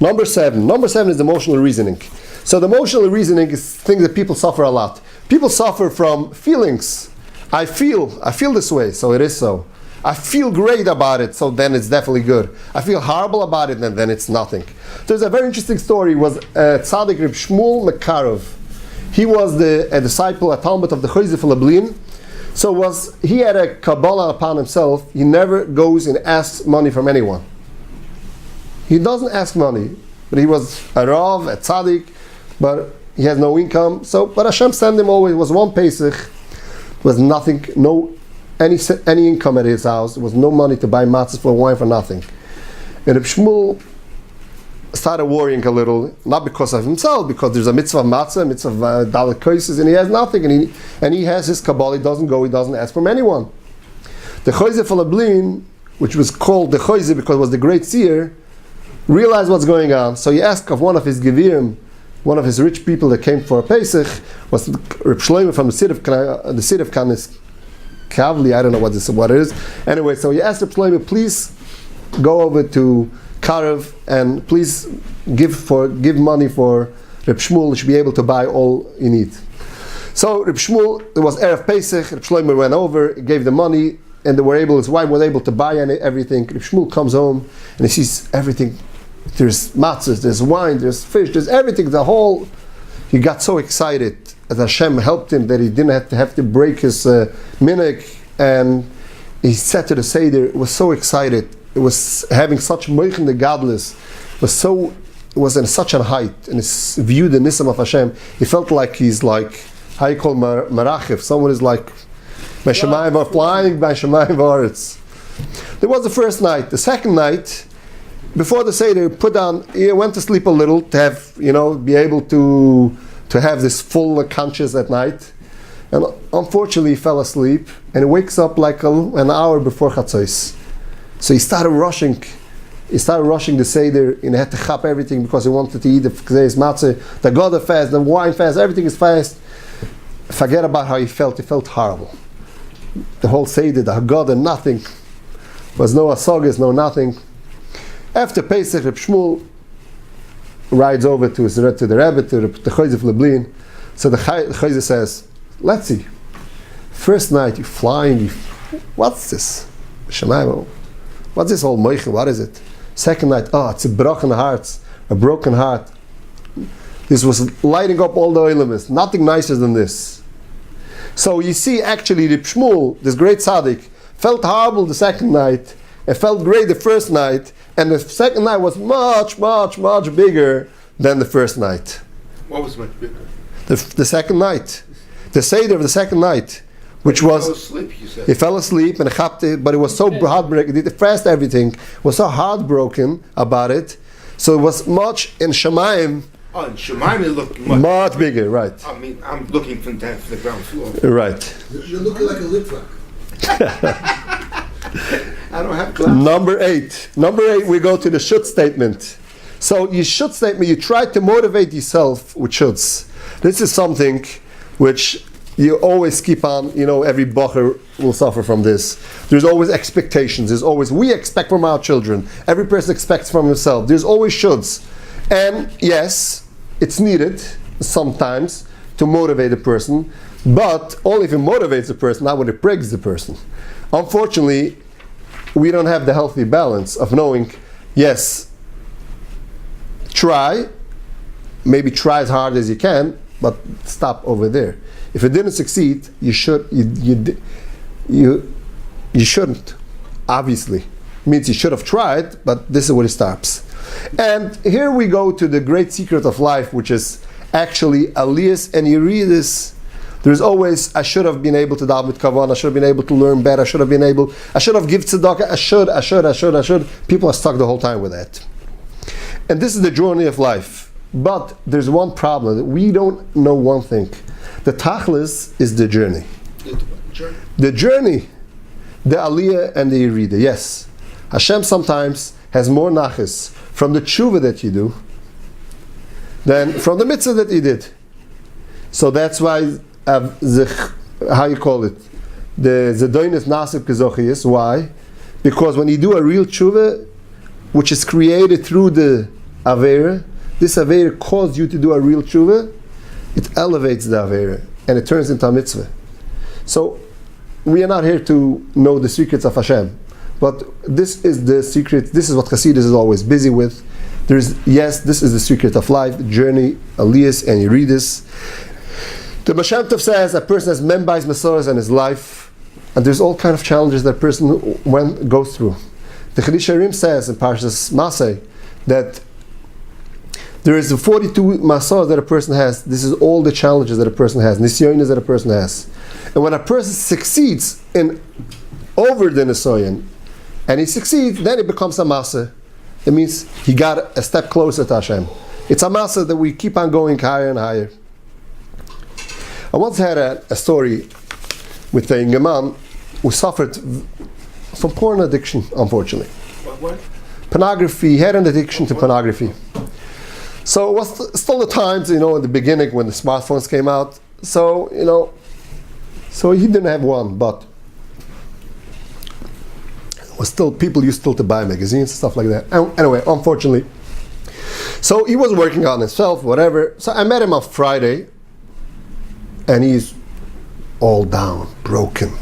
Number 7. Number 7 is emotional reasoning. So the emotional reasoning is things that people suffer a lot. People suffer from feelings. I feel this way, so it is so. I feel great about it, so then it's definitely good. I feel horrible about it, and then it's nothing. There's a very interesting story. It was Tzaddik Reb Shmuel Makarov. He was a disciple, a Talmud of the Chayzif Lablin. So he had a Kabbalah upon himself. He never goes and asks money from anyone. He doesn't ask money, but he was a Rav, a Tzaddik, but he has no income. But Hashem sent him always. It was one Pesach, was nothing, any income at his house. There was no money to buy matzahs for wine for nothing. And Reb Shmuel started worrying a little, not because of himself, because there's a mitzvah of matzah, a mitzvah of dalet koises, and he has nothing, and he has his Kabbalah. He doesn't ask from anyone. The Chayzif Lablin, which was called the Chayzif because it was the great seer, realized what's going on. So he asked of one of his Gevirim, one of his rich people that came for a Pesach, was Reb Shlomo from the city of Kanis Kavli, I don't know what it is. Anyway, so he asked Reb Shlomo, please go over to Karev and please give money for Reb Shmuel. He should be able to buy all you need. So Reb Shmuel, it was Erev Pesach. Reb Shlomo went over, gave the money, and his wife was able to buy everything. Reb Shmuel comes home and he sees everything. There's matzahs, there's wine, there's fish, there's everything. He got so excited. as Hashem helped him, that he didn't have to break his minhag, and he said to the Seder, was so excited. It was having such moich in the godless, was in such a height, and his view the Nisam of Hashem. He felt like he's like, how you call Marachiv, someone is like, by Shemayim or flying by Shemayim V'aretz. There was the first night. The second night, before the Seder, he went to sleep a little to have, be able to have this full conscious at night. And unfortunately, he fell asleep, and he wakes up like an hour before Chatzos. So he started rushing. He started rushing the Seder, and he had to chop everything because he wanted to eat the Kzeis Matzah, the Gouda fast, the wine fast, everything is fast. Forget about how he felt. He felt horrible. The whole Seder, the Haggadah, nothing. Was no asagas, no nothing. After Pesach, Reb Shmuel rides over to the Rebbe, to the Chayzif Leblin. So the Chayzif says, let's see. First night, you're flying. What's this? Shemayim. What's this whole moichel? What is it? Second night, it's a broken heart. This was lighting up all the elements. Nothing nicer than this. So you see, actually, Reb Shmuel, this great tzaddik, felt horrible the second night, and felt great the first night, and the second night was much, much, much bigger than the first night. What was much bigger? The second night. The Seder of the second night, which was... He fell asleep, you said. He fell asleep, and but it was so heartbreaking. He did fast everything. Was so heartbroken about it. So it was much in Shemayim. Oh, in Shemayim it looked much bigger, right. I mean, I'm looking from the ground floor. Right. You're looking like a Litva. I don't have glasses. Number 8, we go to the shut statement. So your shut statement, you try to motivate yourself with shuts. This is something which you always keep on, every bacher will suffer from this. There's always expectations. There's always, we expect from our children. Every person expects from himself. There's always shoulds. And yes, it's needed sometimes to motivate a person, but only if it motivates a person, not when it breaks the person. Unfortunately, we don't have the healthy balance of knowing, yes, maybe try as hard as you can, but stop over there. If it didn't succeed, you shouldn't. Obviously, it means you should have tried, but this is where it stops. And here we go to the great secret of life, which is actually Aliyas and Yeridis. There's always, I should have been able to daven with kavan, I should have been able to learn better, I should have given tzedakah, I should. People are stuck the whole time with that. And this is the journey of life. But there's one problem, that we don't know one thing. The tachlis is the journey. The journey, the aliyah and the yerida. Yes, Hashem sometimes has more nachas from the teshuvah that you do than from the mitzvah that you did. So that's why how you call it, the zedonis nasib kezochiyis. Why? Because when you do a real teshuvah, which is created through the aveira, this aveira caused you to do a real teshuvah. It elevates the aveira and it turns into a mitzvah. So we are not here to know the secrets of Hashem, but this is the secret. This is what Hasidus is always busy with. This is the secret of life, the journey, aliyas and yeridis. The Mashem Tov says a person has membais mesoras in his life, and there's all kind of challenges that a person goes through. The Chiddushei HaRim says in Parshas Masay that there is 42 masoras that a person has. This is all the challenges that a person has, nisyonis that a person has. And when a person succeeds in over the nisoyon, and he succeeds, then it becomes a masa. It means he got a step closer to Hashem. It's a masa that we keep on going higher and higher. I once had a story with a young man who suffered from porn addiction, unfortunately. What? Pornography. He had an addiction to pornography. So it was still the times, in the beginning when the smartphones came out. So, so he didn't have one, but it was still, people used still to buy magazines and stuff like that. Anyway, unfortunately. So he was working on himself, whatever. So I met him on Friday, and he's all down, broken.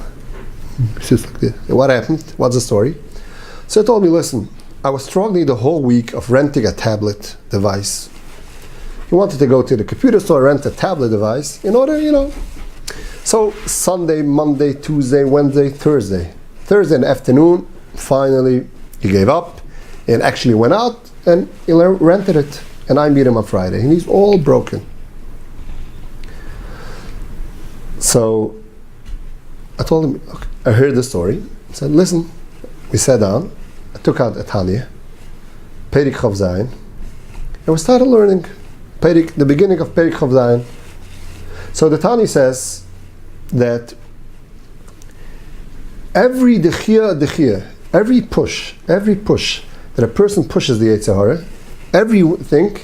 It's just like this. What happened? What's the story? So he told me, listen, I was struggling the whole week of renting a tablet device. He wanted to go to the computer store, rent a tablet device in order, So Sunday, Monday, Tuesday, Wednesday, Thursday. Thursday in the afternoon, finally he gave up and actually went out and he rented it. And I meet him on Friday and he's all broken. So I told him, okay, I heard the story. I said, listen, we sat down, I took out a Tanya, Perik Chav Zayin, and we started learning the beginning of Perik Chav Zayin. So the Tanya says that every dechia, every push that a person pushes the Yetzer Hara, everything,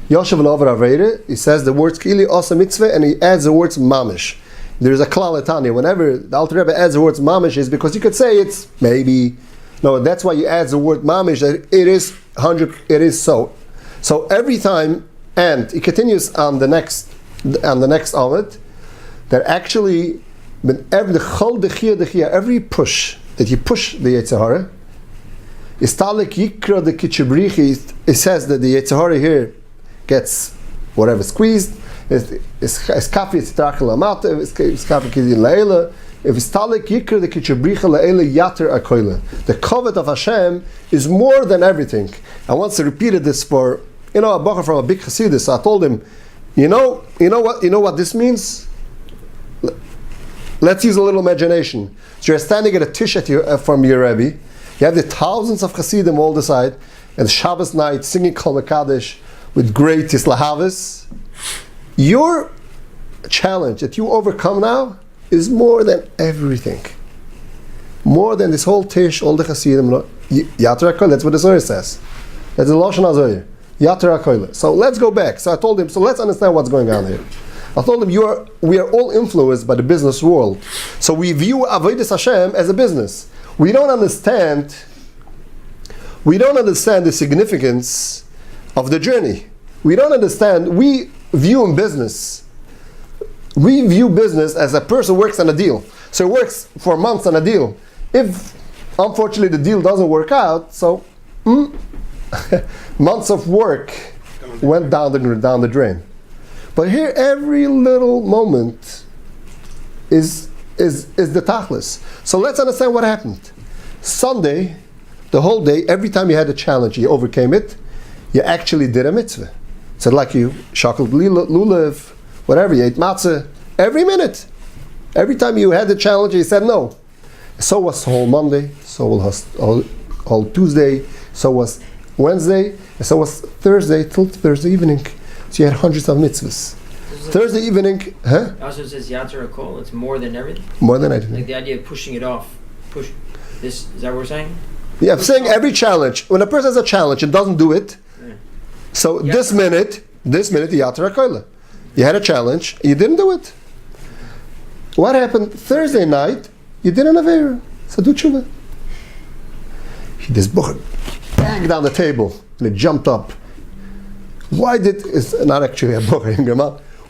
Yoshev Lover Aveire, he says the words Kili Osa Mitzvah and he adds the words Mamish. There's a klal etanya. Whenever the Alter Rebbe adds the words mamish, is because you could say it's maybe. No, that's why he adds the word mamish. That it is 100. It is so. So every time, and he continues on the next omelet, that actually, every push that you push the Yetzer Hara, is talik yikra the kitchebrichi. It says that the Yetzer Hara here gets whatever squeezed. Is kafi tzitakel amata, is kafi kidin laela. If it's talik yikra the kitchebricha laela yater akoila. The covet of Hashem is more than everything. I once repeated this for a bacher from a big chassidus. So I told him, you know what this means. Let's use a little imagination. So you're standing at a tish from your Rabbi. You have the thousands of chassidim all the side, and Shabbos night singing Kol Mekadesh with great tislahavas. Your challenge that you overcome now is more than everything. More than this whole tish, all the chassidim. Yater HaKoyle, that's what the Zohar says. That's the Lashon HaZohar. Yater HaKoyle. So let's go back. So I told him, so let's understand what's going on here. I told him, we are all influenced by the business world. So we view Avodas Hashem as a business. We don't understand the significance of the journey. We don't understand, we view business as a person works on a deal. So he works for months on a deal. If unfortunately the deal doesn't work out, so months of work went down the drain. But here every little moment is the tachlis. So let's understand what happened. Sunday, the whole day, every time you had a challenge, you overcame it, you actually did a mitzvah. So like you shakled lulav, whatever, you ate matzah, every minute. Every time you had the challenge, you said no. So was whole Monday, so was whole Tuesday, so was Wednesday, and so was Thursday till Thursday evening. So you had hundreds of mitzvahs. Thursday evening, Also it says Yater HaKol, it's more than everything? More than anything. Like the idea of pushing it off. Is that what we're saying? Yeah, I'm saying every challenge. When a person has a challenge and doesn't do it, so this minute, Yater HaKoyle. You had a challenge, you didn't do it. What happened Thursday night? You did an Aveira. So do Teshuvah. This book banged down the table and it jumped up. It's not actually a book,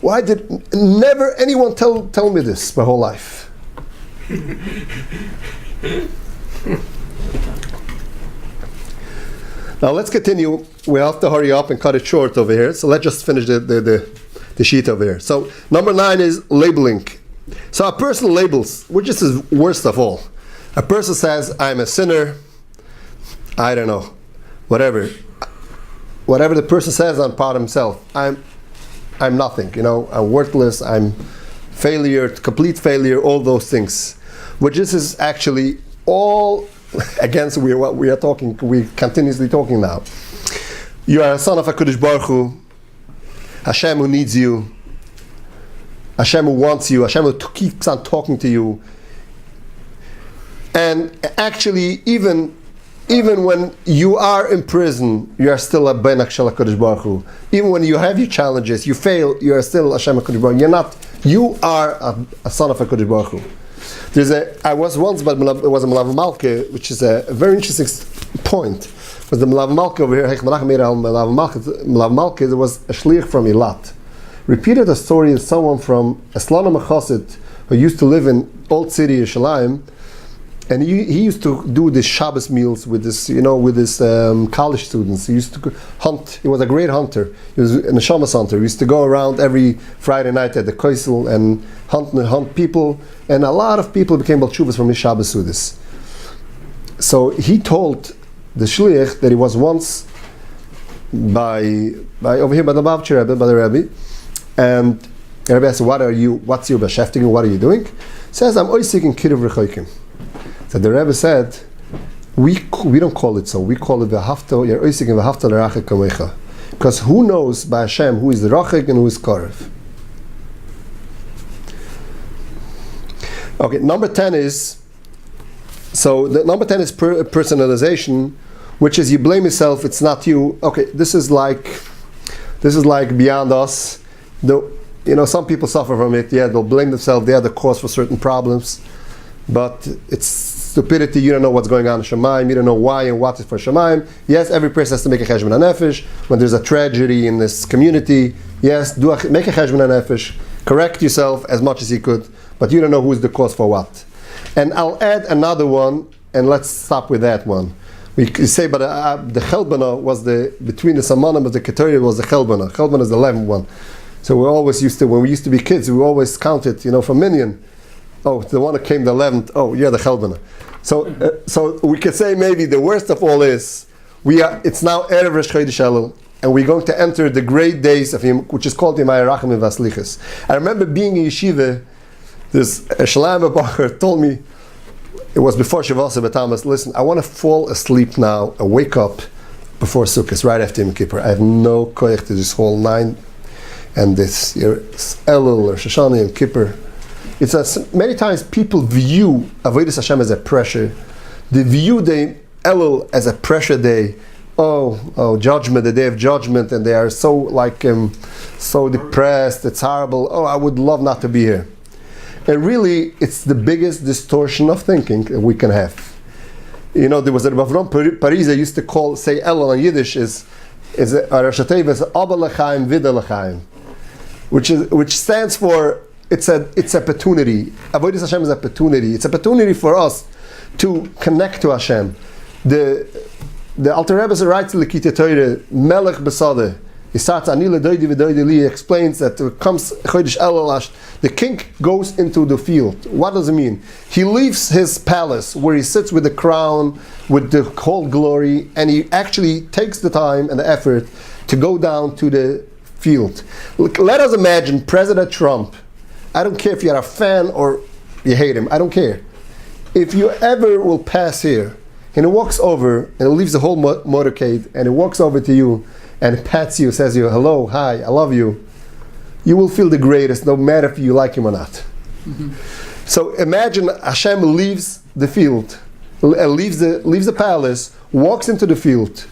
why did never anyone tell me this my whole life? Now let's continue. We have to hurry up and cut it short over here. So let's just finish the sheet over here. So number 9 is labeling. So a person labels, which is the worst of all. A person says, I'm a sinner, I don't know, whatever the person says on part of himself, I'm nothing, I'm worthless, I'm failure, complete failure, all those things. Which this is actually all against what we are talking, we continuously talking now. You are a son of HaKadosh Baruch Hu, Hashem who needs you, Hashem who wants you, Hashem who keeps on talking to you. And actually, even when you are in prison, you are still a Ben Akshel HaKadosh Baruch Hu. Even when you have your challenges, you fail, you are still Hashem HaKadosh Baruch Hu. You are a son of HaKadosh Baruch Hu. I was once, but it was a Malav Malke, which is a very interesting point. It was the Malav Malke over here, Malav Malke, there was a shliach from Eilat. Repeated a story of someone from Eslana Machosit, who used to live in Old City, Yerushalayim, And he used to do the Shabbos meals with this, with his college students. He used to hunt. He was a great hunter. He was a Shabbos hunter. He used to go around every Friday night at the Koisel and hunt people. And a lot of people became Balchuvas from his Shabbos Sudas. So he told the Shliach that he was once by over here by the Bavchi Rebbe, by the Rabbi, and the Rabbi asked, what's your beschäftigung, what are you doing? He says, I'm oisik in Kiruv Rechoikim. So the Rebbe said, we don't call it so, we call it v'hafta, you're oisik in v'hafta l'rachek kamecha. Because who knows by Hashem who is the Rachek and who is Karev? Okay, number 10 is, number 10 is personalization, which is you blame yourself, it's not you. Okay, this is like beyond us. Some people suffer from it. Yeah, they'll blame themselves. They are the cause for certain problems, but it's stupidity. You don't know what's going on in Shemaim. You don't know why and what is for Shemaim. Yes, every person has to make a cheshbon hanefesh when there's a tragedy in this community. Yes, make a cheshbon hanefesh. Correct yourself as much as you could, but you don't know who's the cause for what. And I'll add another one, and let's stop with that one. We say, but the Chelbana was between the Samanim and the Ketariah was the Chelbana. Chelbana is the 11th one. So we always when we used to be kids, we always counted, from Minyan. Oh, the one that came the 11th. Oh, yeah, the Chelbana. So we could say maybe the worst of all is it's now Erev Rosh Chodesh Elul, and we're going to enter the great days of him, which is called Yemei Rachamim Vaslichas. I remember being in yeshiva. This Shalom Bacher told me. It was before Shavuos B'Tamas. Listen, I want to fall asleep now and wake up before Sukkot, right after Yom Kippur. I have no koyach to this whole 9 and this Elul or Shoshana Yom Kippur. Many times people view Avodas Hashem as a pressure. They view the Elul as a pressure day. Oh, judgment, the day of judgment, and they are so so depressed. It's horrible. Oh, I would love not to be here. And really, it's the biggest distortion of thinking that we can have. There was a Ravron Pariza used to say Elul in Yiddish is Rosh Hashanah Abba L'chaim Vida L'chaim, which stands for it's opportunity. Avodas Hashem is opportunity. It's opportunity for us to connect to Hashem. The Alter Rebbe writes in the L'Kitei Torah Melech B'Sadeh. He starts Anila Doidi V'Doidi Li. Explains that it comes Chodesh Elul. The king goes into the field. What does it mean? He leaves his palace where he sits with the crown, with the whole glory, and he actually takes the time and the effort to go down to the field. Let us imagine President Trump. I don't care if you're a fan or you hate him. I don't care. If you ever will pass here, and he walks over and he leaves the whole motorcade, and he walks over to you and pats you, says you, hello, hi, I love you, you will feel the greatest, no matter if you like him or not. Mm-hmm. So imagine Hashem leaves the field, leaves the palace, walks into the field.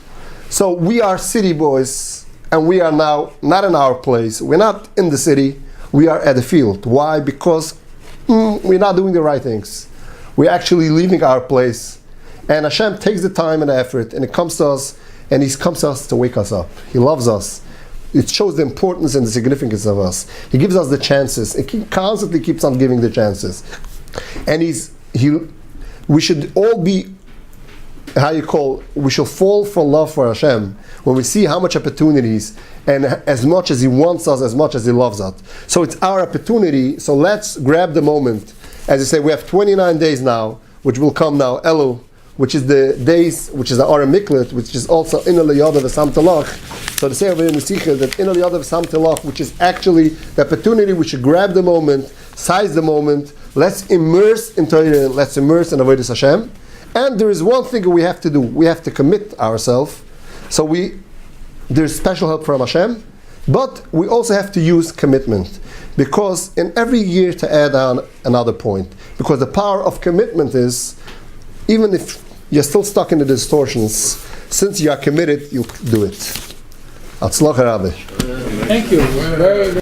So we are city boys, and we are now not in our place. We're not in the city, we are at the field. Why? Because we're not doing the right things. We're actually leaving our place. And Hashem takes the time and the effort, and it comes to us, and He comes to us to wake us up. He loves us. It shows the importance and the significance of us. He gives us the chances. He constantly keeps on giving the chances. And we should all be, we shall fall for love for Hashem when we see how much opportunities, and as much as He wants us, as much as He loves us. So it's our opportunity, so let's grab the moment. As I say, we have 29 days now, which will come now, Elul, which is the days, which is the Aram Miklet, which is also Inal Yadav V'Sam Telach. So to say over in Musicha that Inal Yadav V'Sam Telach, which is actually the opportunity, we should grab the moment, seize the moment, let's immerse in Torah, let's immerse in Avodas Hashem. And there is one thing we have to do, we have to commit ourselves. So there's special help from Hashem, but we also have to use commitment. Because in every year to add on another point, because the power of commitment is, even if you're still stuck in the distortions, since you are committed, you'll do it. Atzlocha Rabbi. Thank you. Very